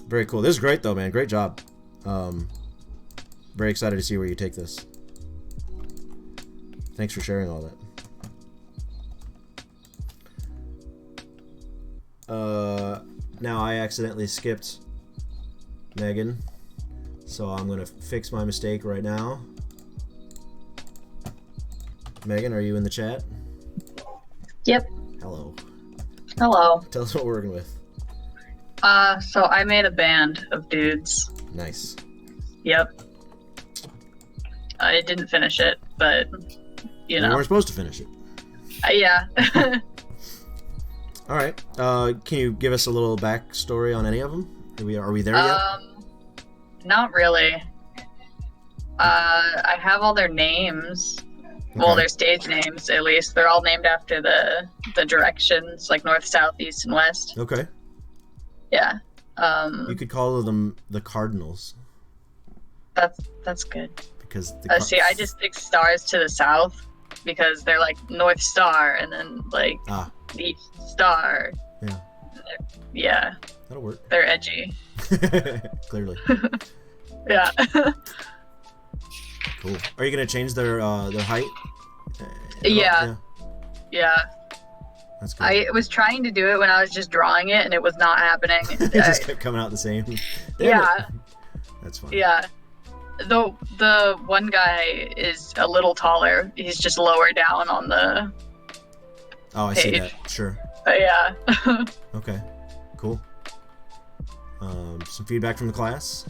Very cool. This is great though, man. Great job. Very excited to see where you take this. Thanks for sharing all that. Now I accidentally skipped Megan, so I'm gonna fix my mistake right now. Megan, are you in the chat? Yep. Hello. Hello. Tell us what we're working with. So I made a band of dudes. Nice. Yep. I didn't finish it, but you know. We weren't supposed to finish it. Yeah. All right. Can you give us a little backstory on any of them? Are we there yet? Not really. I have all their names. Okay. Well, their stage names, at least. They're all named after the directions, like north, south, east, and west. Okay. Yeah. You could call them the Cardinals. That's good. Because see, I just picked stars to the south because they're like North Star and then like East Star. Yeah. Yeah. That'll work. They're edgy. Clearly. Yeah. Cool. Are you gonna change their height? Yeah. That's good. I was trying to do it when I was just drawing it, and it was not happening. It just kept coming out the same. Yeah. That's fine. Yeah. The one guy is a little taller. He's just lower down on the I page. see that. Sure. But yeah. Okay. Cool. Some feedback from the class.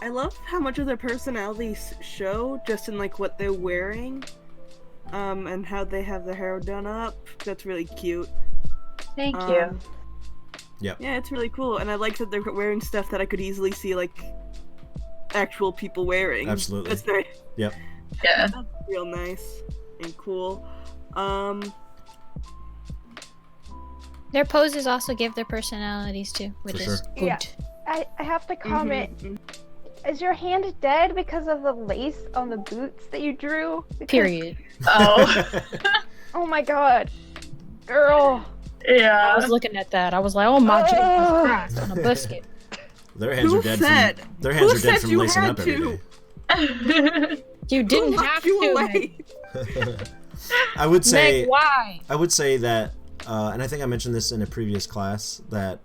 I love how much of their personalities show just in like what they're wearing, and how they have their hair done up. That's really cute. Thank you. Yeah. Yeah, it's really cool, and I like that they're wearing stuff that I could easily see like actual people wearing. Absolutely. That's very. Yep. Yeah. That's real nice and cool. Their poses also give their personalities too, which is good. Yeah. I have to comment. Is your hand dead because of the lace on the boots that you drew? Period. Oh. Oh my god. Girl. Yeah. I was looking at that. I was like, oh my Jesus Christ, on a biscuit. Their hands are dead. Their hands are dead from lacing up every day. You didn't have to. I would say. Meg, why? I would say that, and I think I mentioned this in a previous class, that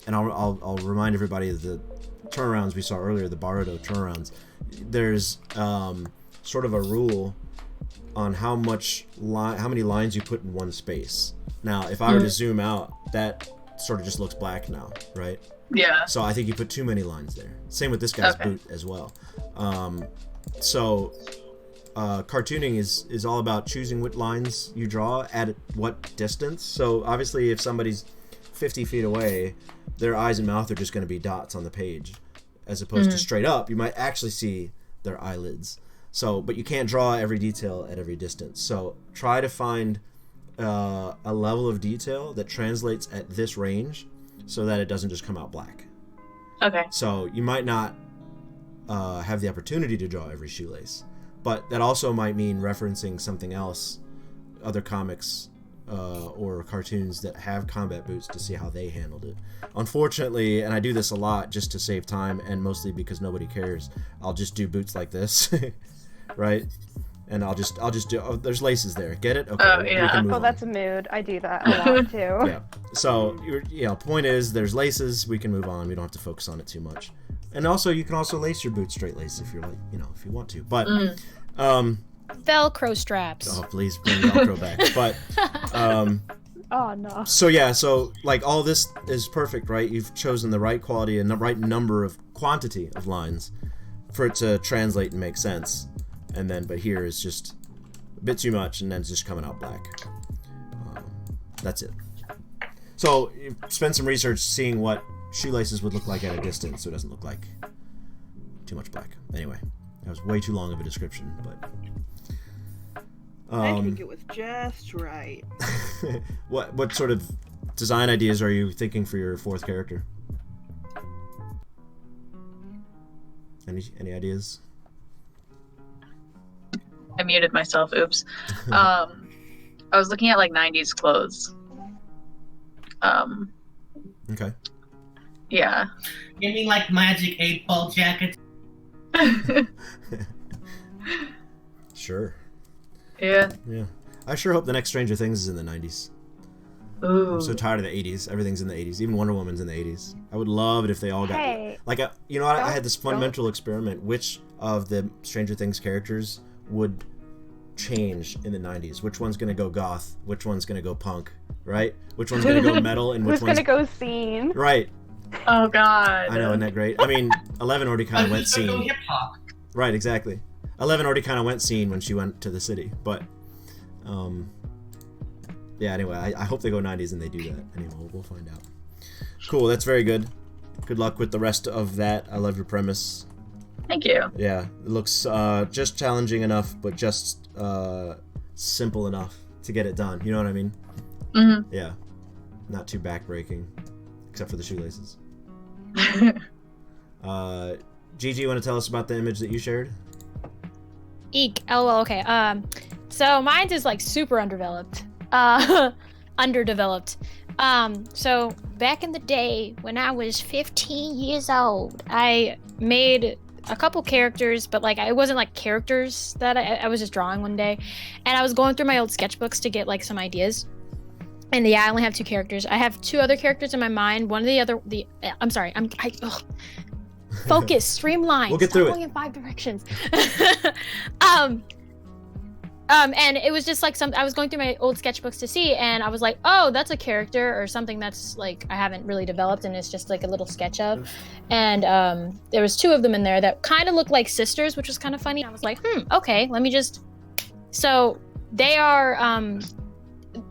and I'll remind everybody of the turnarounds we saw earlier, the Baruto turnarounds. There's sort of a rule on how many lines you put in one space. Now, if I were to zoom out, that sort of just looks black now, right? Yeah. So I think you put too many lines there. Same with this guy's boot as well. Cartooning is all about choosing what lines you draw at what distance. So obviously, if somebody's 50 feet away, their eyes and mouth are just going to be dots on the page, as opposed to straight up. You might actually see their eyelids. So, but you can't draw every detail at every distance. So try to find a level of detail that translates at this range so that it doesn't just come out black. Okay. So you might not have the opportunity to draw every shoelace, but that also might mean referencing something else, other comics or cartoons that have combat boots to see how they handled it. Unfortunately, and I do this a lot just to save time and mostly because nobody cares, I'll just do boots like this, right? And I'll just do. Oh, there's laces there. Get it? Okay. Oh, we yeah. can move Oh, on. that's a mood. I do that a lot too. Yeah. So point is, there's laces. We can move on. We don't have to focus on it too much. And also, you can also lace your boots straight lace if you're like, if you want to. But Velcro straps. oh, please bring Velcro back. But Oh no. so yeah, so like all this is perfect, right? You've chosen the right quality and the right quantity of lines for it to translate and make sense. And then, but here is just a bit too much, and then it's just coming out black. That's it. So you spend some research seeing what shoelaces would look like at a distance, so it doesn't look like too much black. Anyway, that was way too long of a description, but I think it was just right. what sort of design ideas are you thinking for your fourth character? Any ideas? I muted myself. Oops. I was looking at like 90s clothes. Okay. Yeah. You mean like Magic 8-Ball jacket? Sure. Yeah. Yeah. I sure hope the next Stranger Things is in the 90s. Ooh. I'm so tired of the 80s. Everything's in the 80s. Even Wonder Woman's in the 80s. I would love it if they all got... Hey. Like, I had this fun mental experiment. Which of the Stranger Things characters would change in the 90s? Which one's gonna go goth? Which one's gonna go punk? Right? Which one's gonna go metal? And which Who's one's... gonna go scene? Right. Oh God. I know, isn't that great? I mean, 11 already kind of went Who's gonna go scene. hip hop? Right, exactly. 11 already kind of went scene when she went to the city, but yeah, anyway, I hope they go 90s and they do that. Anyway, we'll find out. Cool, that's very good. Good luck with the rest of that. I love your premise. Thank you. Yeah, it looks just challenging enough, but just simple enough to get it done. You know what I mean? Mm-hmm. Yeah. Not too backbreaking, except for the shoelaces. Gigi, you want to tell us about the image that you shared? Eek. Oh, okay. So mine's is like super underdeveloped. Underdeveloped. So back in the day when I was 15 years old, I made a couple characters, but like it wasn't like characters that I was just drawing one day, and I was going through my old sketchbooks to get like some ideas. And yeah, I only have 2 characters. I have 2 other characters in my mind. One of I'm sorry. Focus, streamline. We'll get through Stop it. going in 5 directions. And it was just like I was going through my old sketchbooks to see, and I was like, oh, that's a character or something that's like I haven't really developed, and it's just like a little sketch of. And there was 2 of them in there that kind of looked like sisters, which was kind of funny. I was like, okay, let me just. So they are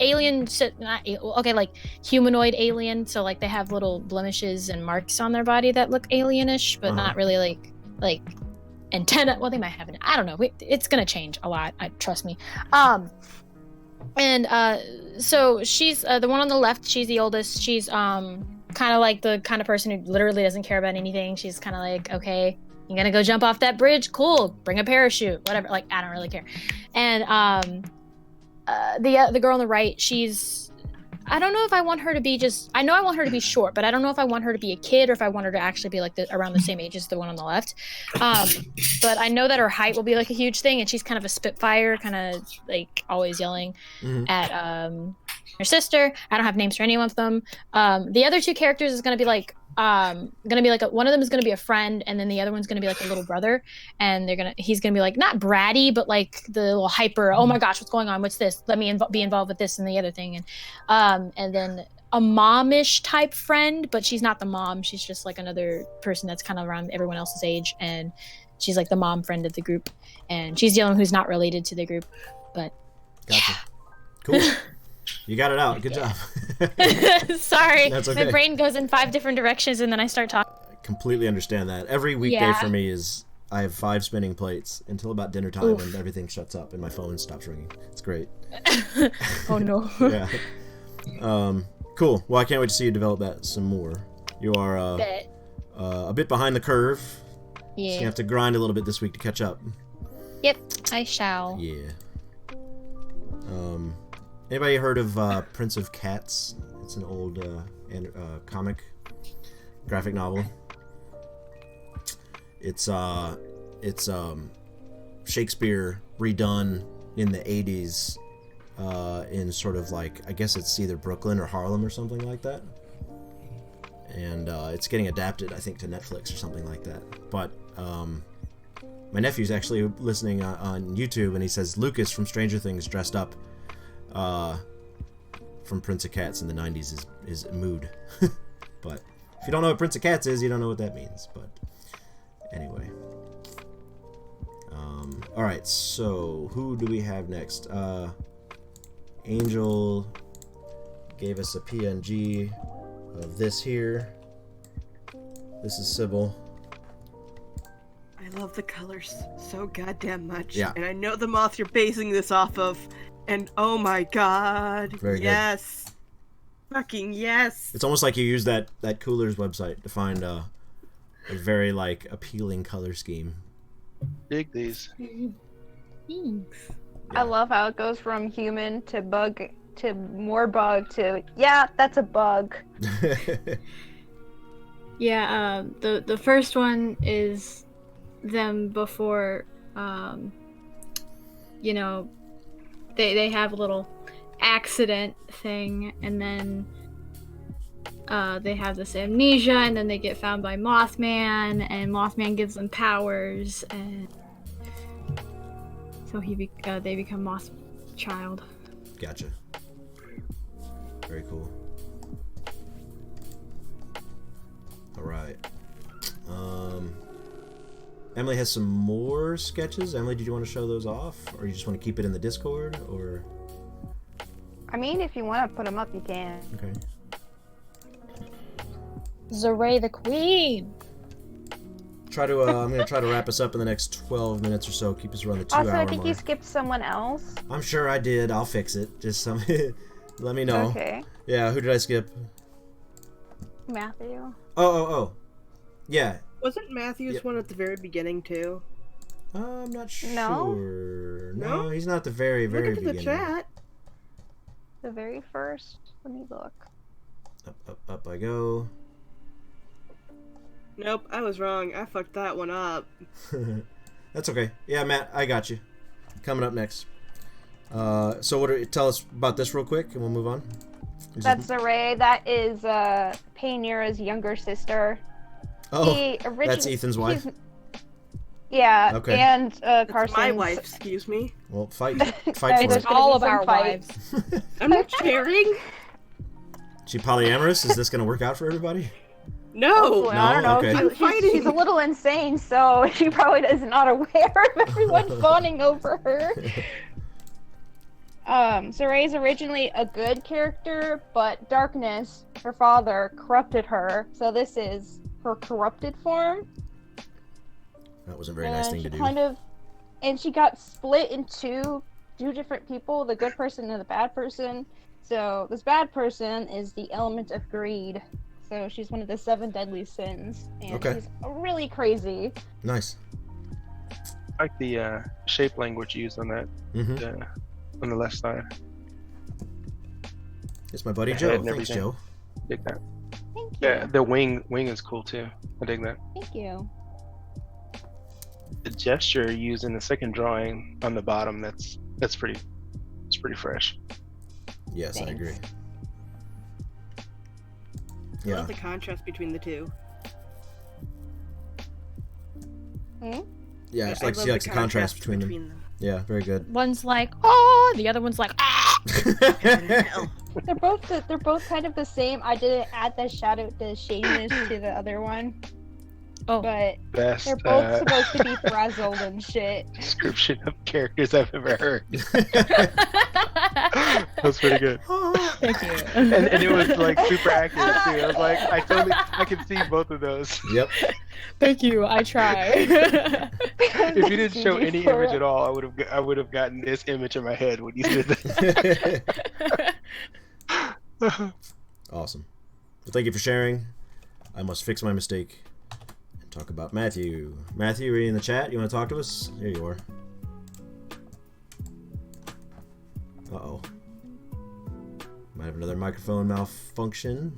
alien, like humanoid alien. So like they have little blemishes and marks on their body that look alienish, but not really like antenna. Well, they might have an. I don't know. It's gonna change a lot. Trust me. So she's the one on the left. She's the oldest. She's kind of like the kind of person who literally doesn't care about anything. She's kind of like, okay, you're gonna go jump off that bridge. Cool. Bring a parachute. Whatever. Like I don't really care. And the girl on the right, I don't know if I want her to be I know I want her to be short, but I don't know if I want her to be a kid or if I want her to actually be like around the same age as the one on the left. But I know that her height will be like a huge thing, and she's kind of a spitfire, kind of like always yelling at her sister. I don't have names for any of them. The other 2 characters is gonna be like one of them is gonna be a friend, and then the other one's gonna be like a little brother, and he's gonna be like not bratty, but like the little hyper. Oh my gosh, what's going on? What's this? Let me be involved with this and the other thing, and then a momish type friend, but she's not the mom. She's just like another person that's kind of around everyone else's age, and she's like the mom friend of the group, and she's the only one who's not related to the group. But gotcha. Cool. You got it out. Good job. Sorry, That's okay. my brain goes in 5 different directions, and then I start talking. I completely understand that. Every weekday for me is I have 5 spinning plates until about dinner time when everything shuts up and my phone stops ringing. It's great. Oh no. Yeah. Cool. Well, I can't wait to see you develop that some more. You are a bit behind the curve. Yeah. So you have to grind a little bit this week to catch up. Yep, I shall. Yeah. Anybody heard of Prince of Cats? It's an old comic graphic novel. It's Shakespeare redone in the 80s in sort of like, I guess it's either Brooklyn or Harlem or something like that. And it's getting adapted, I think, to Netflix or something like that. But my nephew's actually listening on YouTube, and he says Lucas from Stranger Things dressed up from Prince of Cats in the 90s is mood. But if you don't know what Prince of Cats is, you don't know what that means. But anyway. Alright, so who do we have next? Angel gave us a PNG of this here. This is Sybil. I love the colors so goddamn much. Yeah. And I know the moth you're basing this off of. And oh my god. Very good. Yes. Fucking yes. It's almost like you use that Coolers website to find a very like appealing color scheme. Dig these. Thanks. I love how it goes from human to bug to more bug to yeah, that's a bug. Yeah, the first one is them before, you know, they have a little accident thing, and then they have this amnesia, and then they get found by Mothman, and Mothman gives them powers, and so they become Moth Child. Gotcha. Very cool. Alright. Emily has some more sketches. Emily, did you want to show those off? Or you just want to keep it in the Discord? Or I mean, if you want to put them up, you can. okay. Zeray the Queen. I'm gonna try to wrap us up in the next 12 minutes or so. Keep us around the 2 hour Also, I think mark. you skipped someone else. I'm sure I did. I'll fix it. Just let me know. Okay. Yeah, who did I skip? Matthew. Oh. Yeah. Wasn't Matthew's Yep. one at the very beginning too? I'm not sure. No? No, he's not at the very, very Look into the beginning. chat. The very first. Let me look. Up I go. Nope, I was wrong. I fucked that one up. That's okay. Yeah, Matt, I got you. Coming up next. So tell us about this real quick, and we'll move on. That's Zeray. That is Paynira's younger sister. Oh, that's Ethan's wife. Yeah. Okay. And That's Carson's. my wife, excuse me. Well, fight There's for it. gonna All be of some our fight. wives. I'm not sharing. She polyamorous? Is this gonna work out for everybody? No. Hopefully, I don't know. Okay. I'm She's fighting. a little insane, so she probably is not aware of everyone fawning over her. Zeray is originally a good character, but Darkness, her father, corrupted her. So this is her corrupted form. That wasn't a very nice thing to do. And she got split into two different people, the good person and the bad person. So this bad person is the element of greed. So she's one of the 7 deadly sins, and Okay. she's really crazy. Nice. I like the shape language used on that Mm-hmm. on the left side. It's my buddy The Joe. head and Thanks, everything. Joe. Dig that. Thank you. Yeah, the wing is cool too. I dig that. Thank you. The gesture used in the second drawing on the bottom, it's pretty fresh. Yes, I Thanks. agree. I Yeah. love the contrast between the two. Yeah, it's I like love she likes the contrast between them. them. Yeah, very good. One's like, oh, the other one's like, ah. Hell. They're both kind of the same. I didn't add the shadiness to the other one, Oh, but Best they're both supposed to be frazzled and shit. description of characters I've ever heard. That's pretty good. Thank you. And it was like super accurate too. I was like, I can see both of those. Yep. Thank you. I try. If you didn't show any image at all, I would have gotten this image in my head when you did that. Awesome. Well, thank you for sharing. I must fix my mistake and talk about Matthew. Matthew, are you in the chat? You want to talk to us? Here you are. Uh-oh. Might have another microphone malfunction.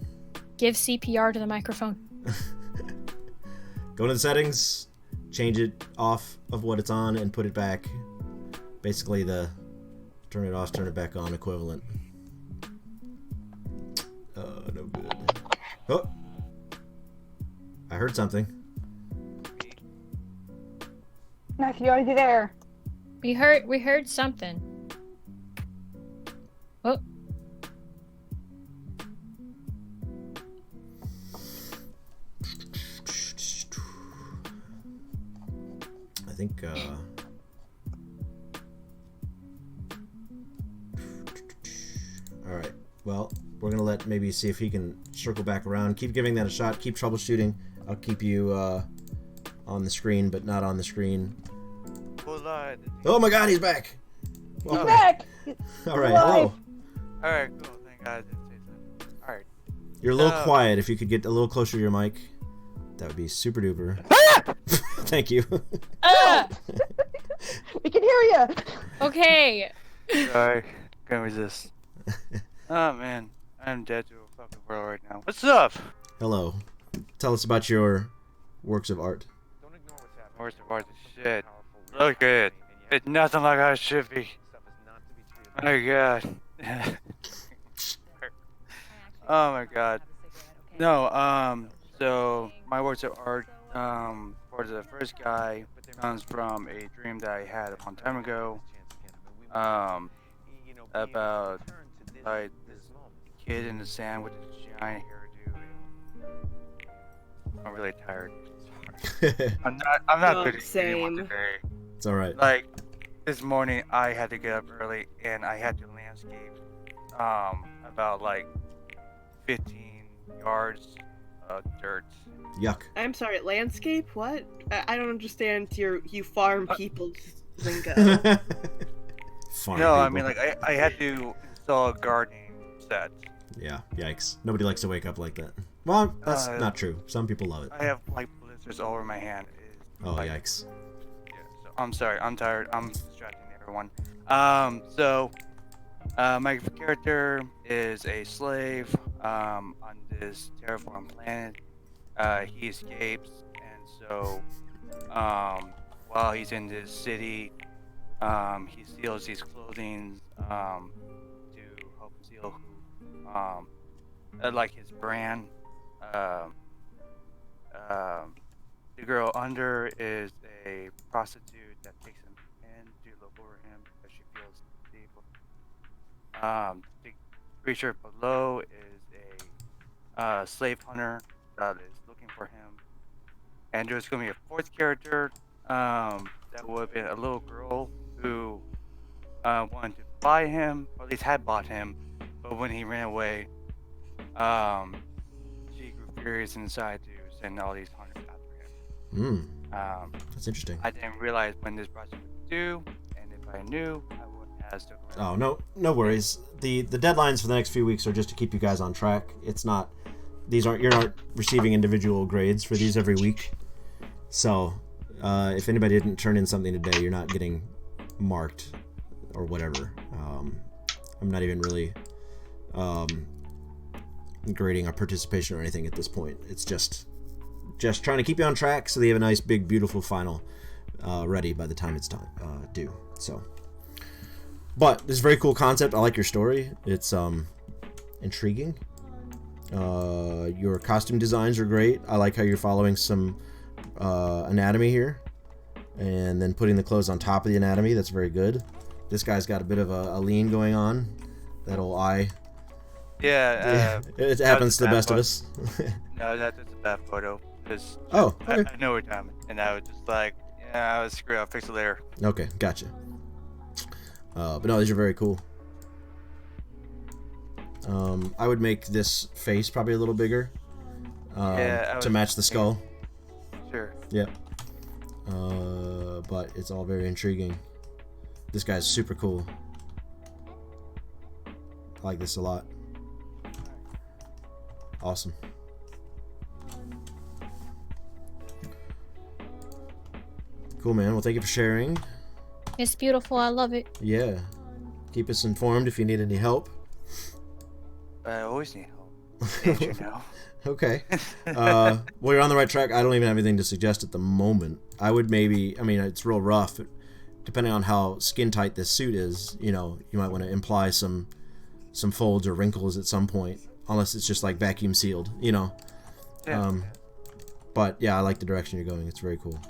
Give CPR to the microphone. Go into the settings, change it off of what it's on, and put it back. Basically the turn it off, turn it back on equivalent. No good. Oh! I heard something. Matthew, are you there? We heard something. Oh. I think alright. Well, we're gonna maybe see if he can circle back around. Keep giving that a shot. Keep troubleshooting. I'll keep you on the screen, but not on the screen. Oh my God, he's back! He's back! All right, hello. All right, cool. Thank God. All right. You're a little quiet. If you could get a little closer to your mic, that would be super duper. Thank you. We can hear you. Okay. Sorry, can't resist. Oh man, I'm dead to a fucking world right now. What's up? Hello. Tell us about your works of art. Works of art is shit. Look at it. It's nothing like how it should be. My God. Oh my God. No, so my works of art, for the first guy, comes from a dream that I had a long time ago, about like this kid in the sand with this giant hairdo. I'm really tired. I'm not good at anyone today. It's alright. Like, this morning I had to get up early and I had to landscape about like 15 yards of dirt. Yuck. I'm sorry, landscape? What? I don't understand you farm people's lingo. Farm no, I people. mean like I had to install a gardening set. Yeah, yikes. Nobody likes to wake up like that. Well, that's not true. Some people love it. I have like blisters all over my hand. Oh, yikes. Yeah, so I'm sorry, I'm tired. I'm distracting everyone. So my character is a slave on this terraform planet. He escapes, and so while he's in this city, he steals these clothing to help steal like his brand. The girl under is a prostitute that takes him in to look over him because she feels stable. The creature below is a slave hunter that is looking for him. And there's going to be a fourth character that would have been a little girl who wanted to buy him, or at least had bought him, but when he ran away, she grew furious and decided to send all these hunters after him. That's interesting. I didn't realize when this project was due, and if I knew, I wouldn't have stuck around. Oh, no worries. The deadlines for the next few weeks are just to keep you guys on track. It's not, you're not receiving individual grades for these every week. So, if anybody didn't turn in something today, you're not getting marked or whatever. I'm not even really grading our participation or anything at this point. It's just trying to keep you on track so they have a nice, big, beautiful final ready by the time it's time due. So, but this is a very cool concept. I like your story. It's intriguing. Your costume designs are great. I like how you're following some anatomy here, and then putting the clothes on top of the anatomy. That's very good. This guy's got a bit of a lean going on. That old eye. Yeah, it happens to the best of us. No, that's a bad photo. Oh, okay. I know what time, and I was just like, yeah, I was screwed. I'll fix it later. Okay, gotcha. But no, these are very cool. I would make this face probably a little bigger to match the skull. Sure. Yep. But it's all very intriguing. This guy's super cool. I like this a lot. Awesome. Cool, man. Well, thank you for sharing. It's beautiful. I love it. Yeah. Keep us informed if you need any help. I always need help. You know. Okay. Well, you're on the right track. I don't even have anything to suggest at the moment. I would maybe, I mean, it's real rough. Depending on how skin tight this suit is, you know, you might want to imply some folds or wrinkles at some point. Unless it's just like vacuum sealed, you know. Yeah. But yeah, I like the direction you're going. It's very cool.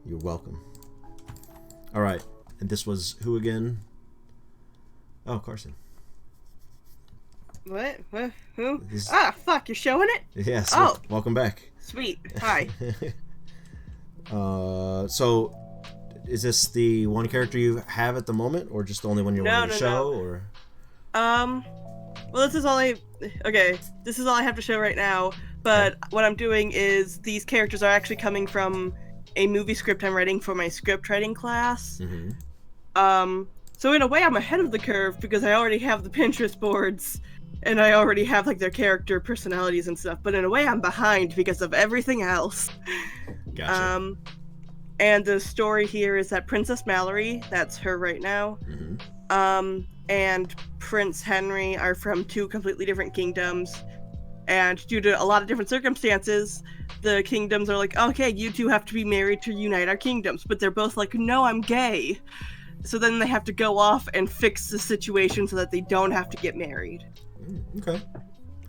You're welcome. All right. And this was who again? Oh, Carson. What? Who? This- Fuck, you're showing it? Yes. Oh. Welcome back. Sweet. Hi. So is this the one character you have at the moment, or just the only one you're wanting to show? Or well, this is all I have to show right now, but what I'm doing is these characters are actually coming from a movie script I'm writing for my script writing class. Mm-hmm. So in a way I'm ahead of the curve because I already have the Pinterest boards and I already have like their character personalities and stuff, but in a way I'm behind because of everything else. Gotcha. And the story here is that Princess Mallory, that's her right now, and Prince Henry are from two completely different kingdoms. And due to a lot of different circumstances, the kingdoms are like, okay, you two have to be married to unite our kingdoms. But they're both like, no, I'm gay. So then they have to go off and fix the situation so that they don't have to get married. Okay.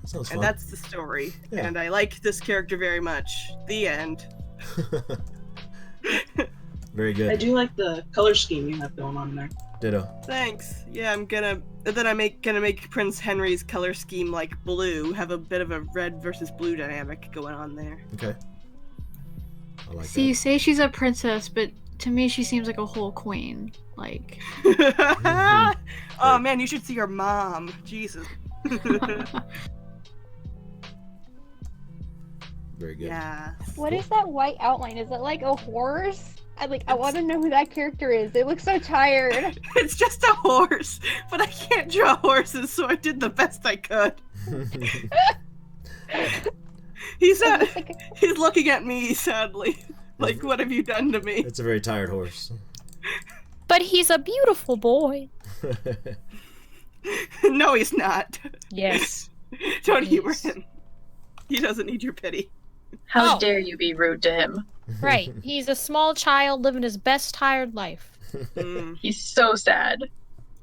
Sounds fun. And that's the story. Yeah. And I like this character very much. The end. Very good. I do like the color scheme you have going on there. Ditto. Thanks. Yeah, I'm gonna make Prince Henry's color scheme like blue, have a bit of a red versus blue dynamic going on there. Okay. I like See, you say she's a princess, but to me she seems like a whole queen. Like Oh man, you should see her mom. Jesus. Very good. Yeah. What is that white outline? Is it like a horse? I want to know who that character is. It looks so tired. It's just a horse, but I can't draw horses, so I did the best I could. He's looking at me sadly. Like, what have you done to me? It's a very tired horse. But he's a beautiful boy. No, he's not. Yes. Don't humor him. He doesn't need your pity. How dare you be rude to him? Right. He's a small child living his best tired life. He's so sad.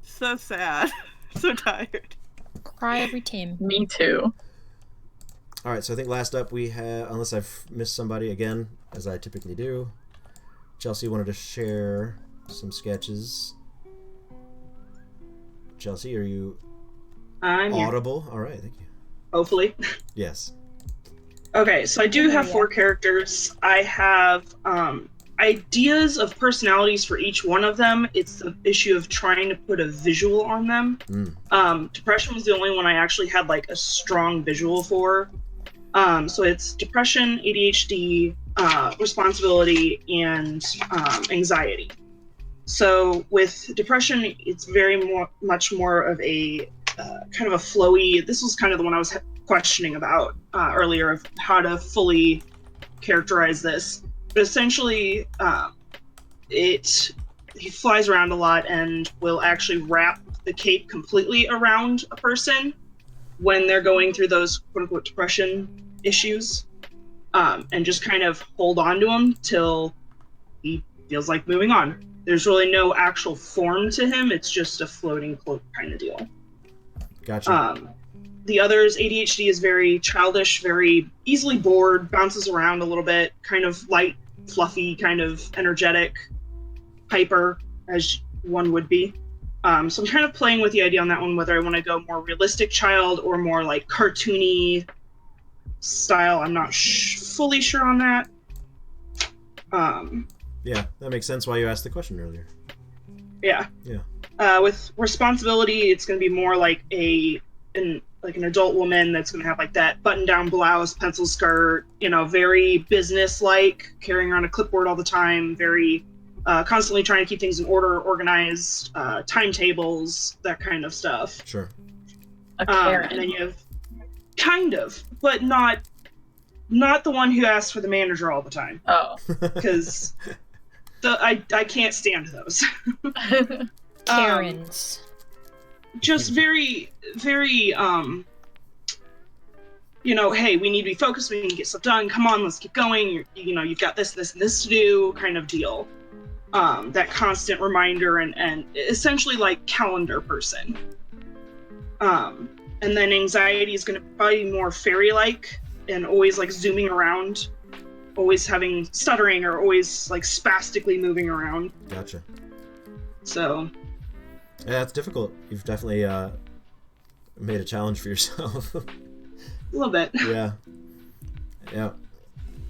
So sad. So tired. Cry every time. Me too. All right, so I think last up we have, unless I've missed somebody again, as I typically do, Chelsea wanted to share some sketches. Chelsea, are you I'm here. audible? All right, thank you. Hopefully. Yes. Okay, so I do have 4 characters. I have ideas of personalities for each one of them. It's the issue of trying to put a visual on them. Depression was the only one I actually had like a strong visual for. So it's depression, ADHD, responsibility, and anxiety. So with depression, it's very much more of a kind of a flowy. This was kind of the one I was questioning about earlier of how to fully characterize this. But essentially, he flies around a lot and will actually wrap the cape completely around a person when they're going through those quote-unquote depression issues, and just kind of hold on to him till he feels like moving on. There's really no actual form to him. It's just a floating cloak kind of deal. Gotcha. The others, ADHD is very childish, very easily bored, bounces around a little bit, kind of light, fluffy, kind of energetic, hyper, as one would be. So I'm kind of playing with the idea on that one, whether I want to go more realistic child or more like cartoony style. I'm not fully sure on that. Yeah, that makes sense why you asked the question earlier. Yeah. Yeah. With responsibility, it's going to be more like an adult woman that's going to have like that button-down blouse, pencil skirt, very business-like, carrying around a clipboard all the time, very constantly trying to keep things in order, organized, timetables, that kind of stuff. Sure. And then you have kind of, but not the one who asks for the manager all the time. Oh. Because I can't stand those. Karens. Just very, very, hey, we need to be focused, we need to get stuff done, come on, let's keep going, you've got this, and this to do, kind of deal. That constant reminder and essentially like calendar person. And then anxiety is going to probably be more fairy-like and always like zooming around, always having stuttering or always like spastically moving around. Gotcha. So. Yeah, that's difficult. You've definitely made a challenge for yourself. A little bit. Yeah. Yeah.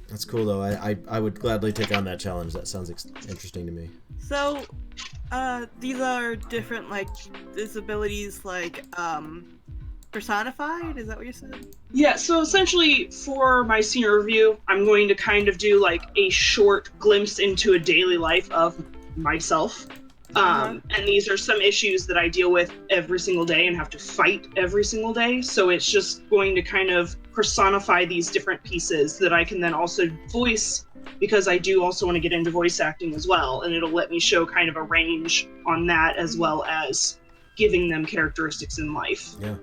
That's cool though. I would gladly take on that challenge. That sounds interesting to me. So, these are different like disabilities, like personified. Is that what you said? Yeah. So essentially, for my senior review, I'm going to kind of do like a short glimpse into a daily life of myself. And these are some issues that I deal with every single day and have to fight every single day. So it's just going to kind of personify these different pieces that I can then also voice, because I do also want to get into voice acting as well. And it'll let me show kind of a range on that, as well as giving them characteristics in life. Yeah.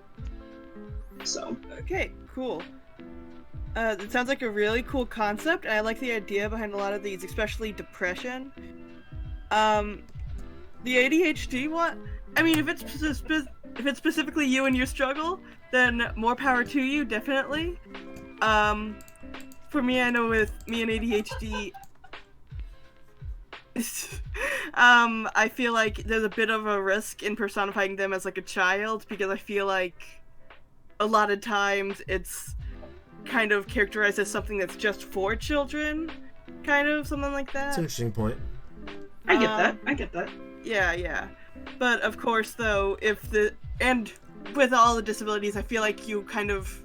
So. Okay, cool. It sounds like a really cool concept, and I like the idea behind a lot of these, especially depression. The ADHD one, I mean, if it's specifically you and your struggle, then more power to you, definitely. For me, I know with me and ADHD, I feel like there's a bit of a risk in personifying them as like a child, because I feel like a lot of times it's kind of characterized as something that's just for children, kind of something like that. That's an interesting point. I get that. Yeah. But of course, though, with all the disabilities, I feel like you kind of,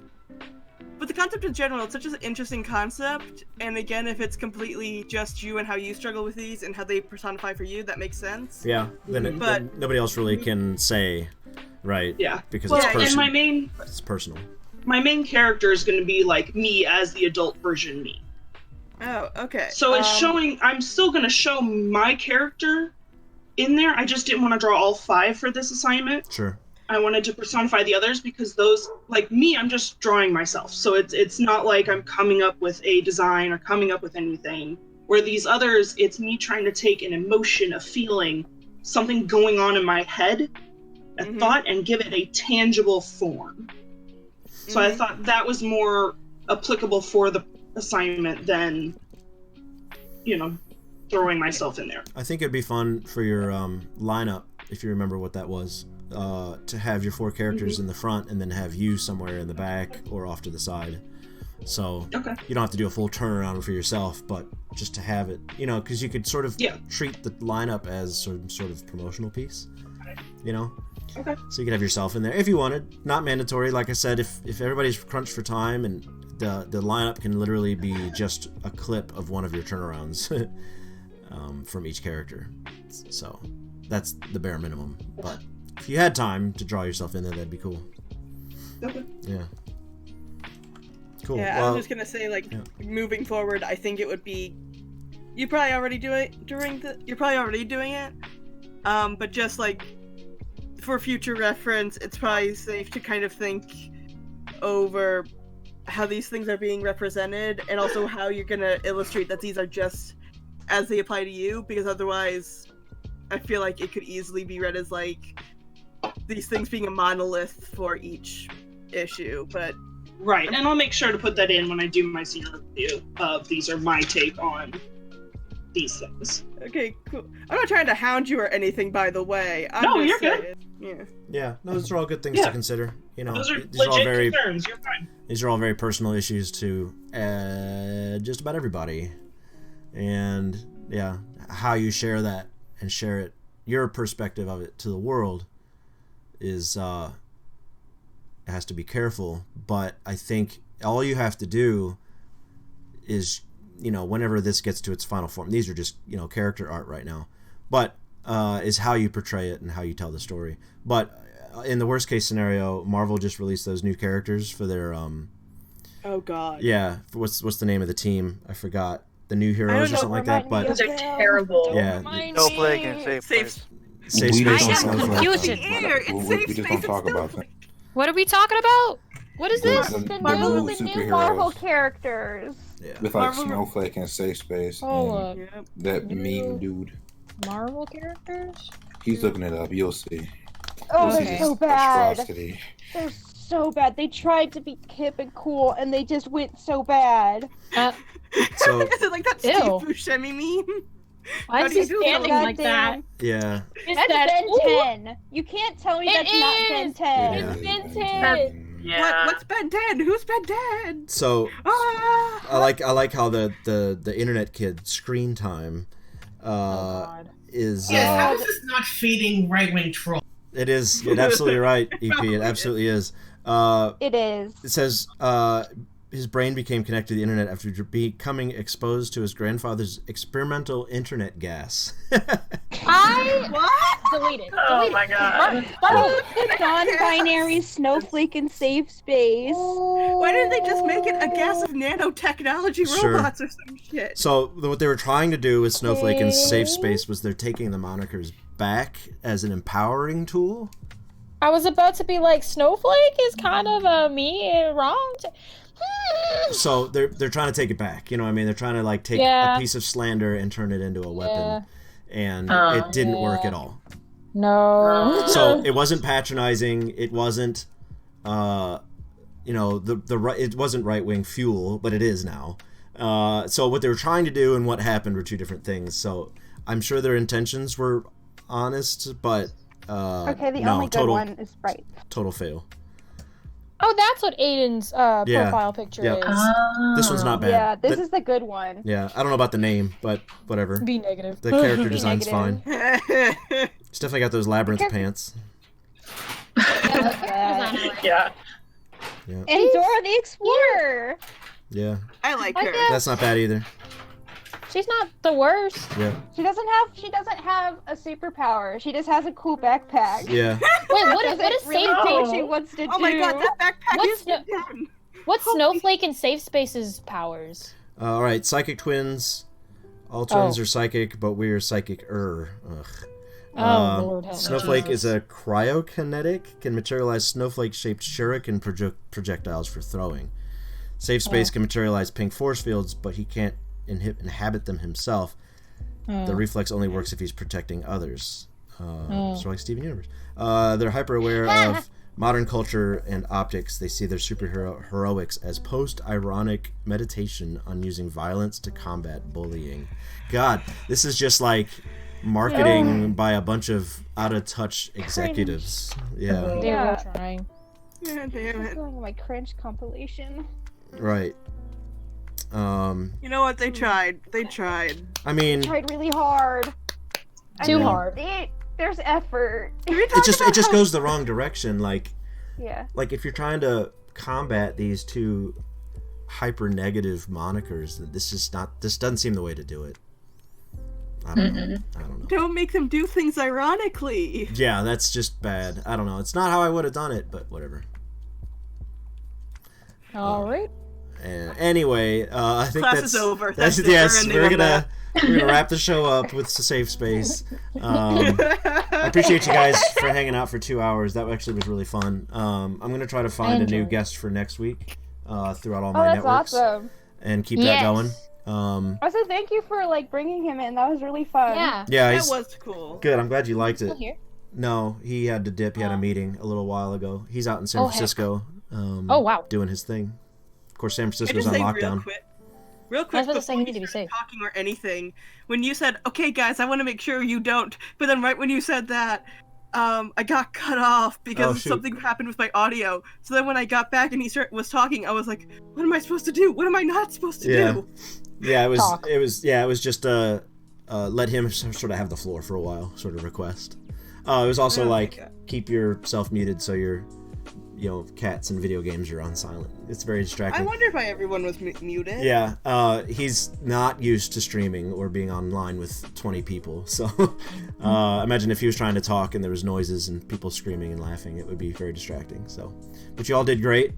with the concept in general, it's such an interesting concept. And again, if it's completely just you and how you struggle with these and how they personify for you, that makes sense. Yeah. Then nobody else really can say, right? Yeah. Because it's personal. And it's personal. My main character is going to be like me as the adult version me. Oh, okay. So it's showing. I'm still going to show my character in there. I just didn't want to draw all 5 for this assignment. Sure. I wanted to personify the others because those, like me, I'm just drawing myself. So it's not like I'm coming up with a design or coming up with anything. Where these others, it's me trying to take an emotion, a feeling, something going on in my head, a thought, and give it a tangible form. So I thought that was more applicable for the assignment than, throwing myself in there. I think it'd be fun for your lineup, if you remember what that was, to have your 4 characters in the front and then have you somewhere in the back or off to the side. So you don't have to do a full turnaround for yourself, but just to have it, because you could sort of treat the lineup as sort of promotional piece, Okay. So you could have yourself in there if you wanted. Not mandatory. Like I said, if everybody's crunched for time, and the lineup can literally be just a clip of one of your turnarounds from each character. So that's the bare minimum. But if you had time to draw yourself in there, that'd be cool. Okay. Yeah. Cool. Yeah, well, I was just gonna say, moving forward, I think it would be. You're probably already doing it. But just like, for future reference, it's probably safe to kind of think over how these things are being represented, and also how you're gonna illustrate that these are just as they apply to you, because otherwise I feel like it could easily be read as like these things being a monolith for each issue. But right, and I'll make sure to put that in when I do my senior review of these are my take on these things. Okay, cool. I'm not trying to hound you or anything, by the way. You're good. Yeah, those are all good things to consider. Those are these are all legit concerns. You're fine. These are all very personal issues to just about everybody, and how you share that and share it your perspective of it to the world is it has to be careful. But I think all you have to do is, whenever this gets to its final form, these are just, character art right now, but is how you portray it and how you tell the story. But in the worst case scenario, Marvel just released those new characters for their Oh God. yeah, what's the name of the team? I forgot. The new heroes or something like that. But those are terrible. yeah, Snowflake and Safe Place. Safe Space and Snowflake. We just don't talk about that. What are we talking about? What is this? The Marvel, new the new superheroes. Marvel characters. With like Snowflake and Safe Space. Oh, And that meme dude. Marvel characters? He's looking it up. You'll see. Oh, This they're is so bad. atrocity. They're so bad. They tried to be hip and cool, and they just went so bad. So Is it like that Steve Buscemi meme? Why is he standing like that? yeah. That's Ben 10. You can't tell me that's not Ben 10. Yeah. It's Ben 10. Yeah. What's Ben 10? Who's Ben 10? So I like how the internet kid screen time is Yes, how is this not feeding right-wing trolls? it is. You're absolutely right, EP. It absolutely is. It is. It says his brain became connected to the internet after becoming exposed to his grandfather's experimental internet gas. Deleted. Oh my God. The non-binary snowflake and safe space. Why didn't they just make it a gas of nanotechnology Sure. robots or some shit? So what they were trying to do with Snowflake and Safe Space was they're taking the monikers back as an empowering tool. I was about to be like, Snowflake is kind of me wrong. So they're trying to take it back. You know what I mean? They're trying to like take a piece of slander and turn it into a weapon. And it didn't work at all. No. So it wasn't patronizing. It wasn't, it wasn't right-wing fuel, but it is now. So what they were trying to do and what happened were two different things. So I'm sure their intentions were honest, but Okay, the no, only good one is right. total fail. Oh, that's what Aiden's profile picture Yep. is. This one's not bad. Yeah, this The- is the good one. Yeah, I don't know about the name, but whatever. Be negative. The character Be design's negative. fine. It's definitely got those labyrinth pants. Yeah. And Dora the Explorer. Yeah, I like I her. guess. that's not bad either. She's not the worst. Yeah, She doesn't have a superpower. She just has a cool backpack. yeah. Wait, what is Doesn't really Safe know what Space? she wants to do. Oh my God, that backpack What's is the- Ben 10. What's Snowflake and Safe Space's powers? All right, psychic twins. All twins Oh. are psychic, but we are psychic-er. Ugh. Oh, Lord help me, Snowflake Jesus. is a cryokinetic, can materialize snowflake-shaped shuriken projectiles for throwing. Safe Space can materialize pink force fields, but he can't inhabit them himself. The reflex only works if he's protecting others. Sort of like Steven Universe. They're hyper-aware of modern culture and optics. They see their superhero heroics as post-ironic meditation on using violence to combat bullying. God, this is just like marketing by a bunch of out-of-touch executives. Yeah, They were trying. Yeah, damn I'm it. going on my cringe compilation. right. You know what? They tried. They tried. I mean, Tried really hard. Too hard. There's effort. it just goes the wrong direction. Like Yeah. if you're trying to combat these two hyper negative monikers, this doesn't seem the way to do it. I don't know. Don't make them do things ironically. Yeah, that's just bad. I don't know. It's not how I would have done it, but whatever. All right. Anyway, I think Class that's is over. That's, That's it. yes, We're ending on we're gonna wrap the show up with a safe space. I appreciate you guys for hanging out for 2 hours. That actually was really fun. I'm gonna try to find a new guest for next week throughout all my that's networks awesome. and keep that going. Also, thank you for bringing him in. That was really fun. Yeah. Yeah, That was cool. good. I'm glad you liked it. Here. No, he had to dip. He had a meeting a little while ago. He's out in San Oh, heck. Francisco. Oh, wow. Doing his thing. Of course, San I Francisco's just on say lockdown. real I quick was about to say, before you you need to be started safe. talking or anything, when you said, "Okay, guys, I want to make sure you don't," but then right when you said that, I got cut off because shoot. something happened with my audio. So then when I got back and he was talking, I was like, "What am I supposed to do? What am I not supposed to Yeah. do?" Yeah, it was Talk. just a let him sort of have the floor for a while, sort of request. It was also keep yourself muted so your cats and video games are on silent. It's very distracting. I wonder why everyone was muted. Yeah, he's not used to streaming or being online with 20 people, so imagine if he was trying to talk and there was noises and people screaming and laughing, it would be very distracting. So, but you all did great.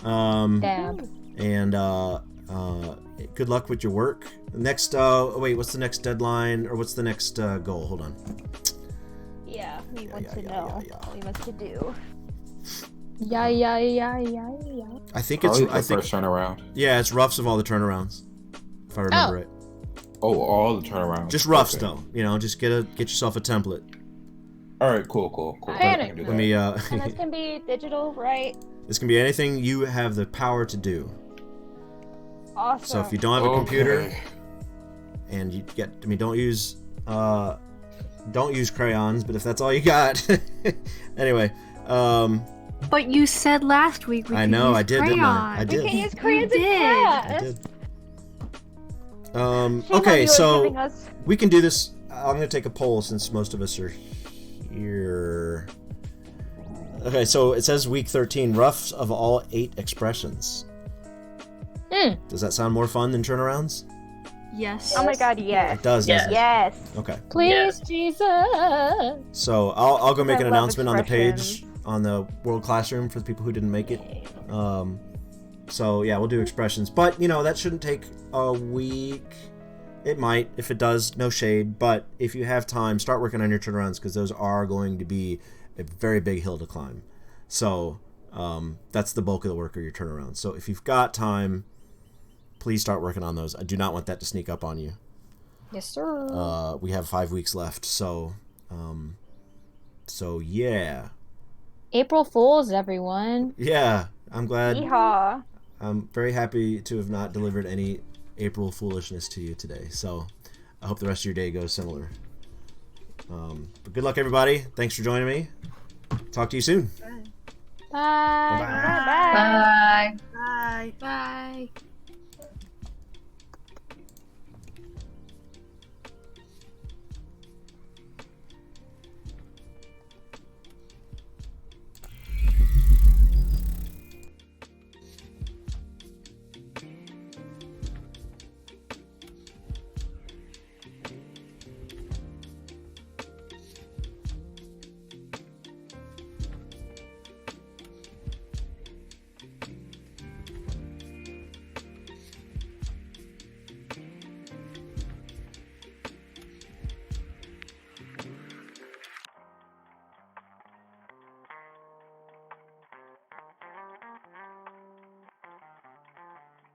Dab. And good luck with your work. Next, wait, what's the next deadline, or what's the next goal? Hold on. Yeah, we want to know what we want to do. Yeah. I think Probably it's the first turnaround. Yeah, it's roughs of all the turnarounds, if I remember right. Oh, all the turnarounds. Just roughs though. Just get yourself a template. All right, cool. Panic. Let me. And this can be digital, right? This can be anything you have the power to do. Awesome. So if you don't have a computer, and you don't use crayons, but if that's all you got, anyway. But you said last week we I could know, use I did, didn't I? I did. We can use crayons You in class. I did. Shame Okay, that you are so giving us- we can do this. I'm going to take a poll since most of us are here. Okay, so it says week 13, roughs of all 8 expressions. Does that sound more fun than turnarounds? Yes. Oh my god, yes. It does, doesn't it? Yes. Okay. Please, Jesus. So I'll go make I an love announcement on the expressions. page on the World Classroom for the people who didn't make it. So yeah, we'll do expressions, but that shouldn't take a week. It might. If it does, no shade. But if you have time, start working on your turnarounds because those are going to be a very big hill to climb. So that's the bulk of the work of your turnarounds. So if you've got time, please start working on those. I do not want that to sneak up on you. Yes, sir. We have 5 weeks left, so yeah. April Fools, everyone. Yeah, I'm glad. Yeehaw. I'm very happy to have not delivered any April foolishness to you today. So I hope the rest of your day goes similar. But good luck, everybody. Thanks for joining me. Talk to you soon. Bye. Bye. Bye. Bye.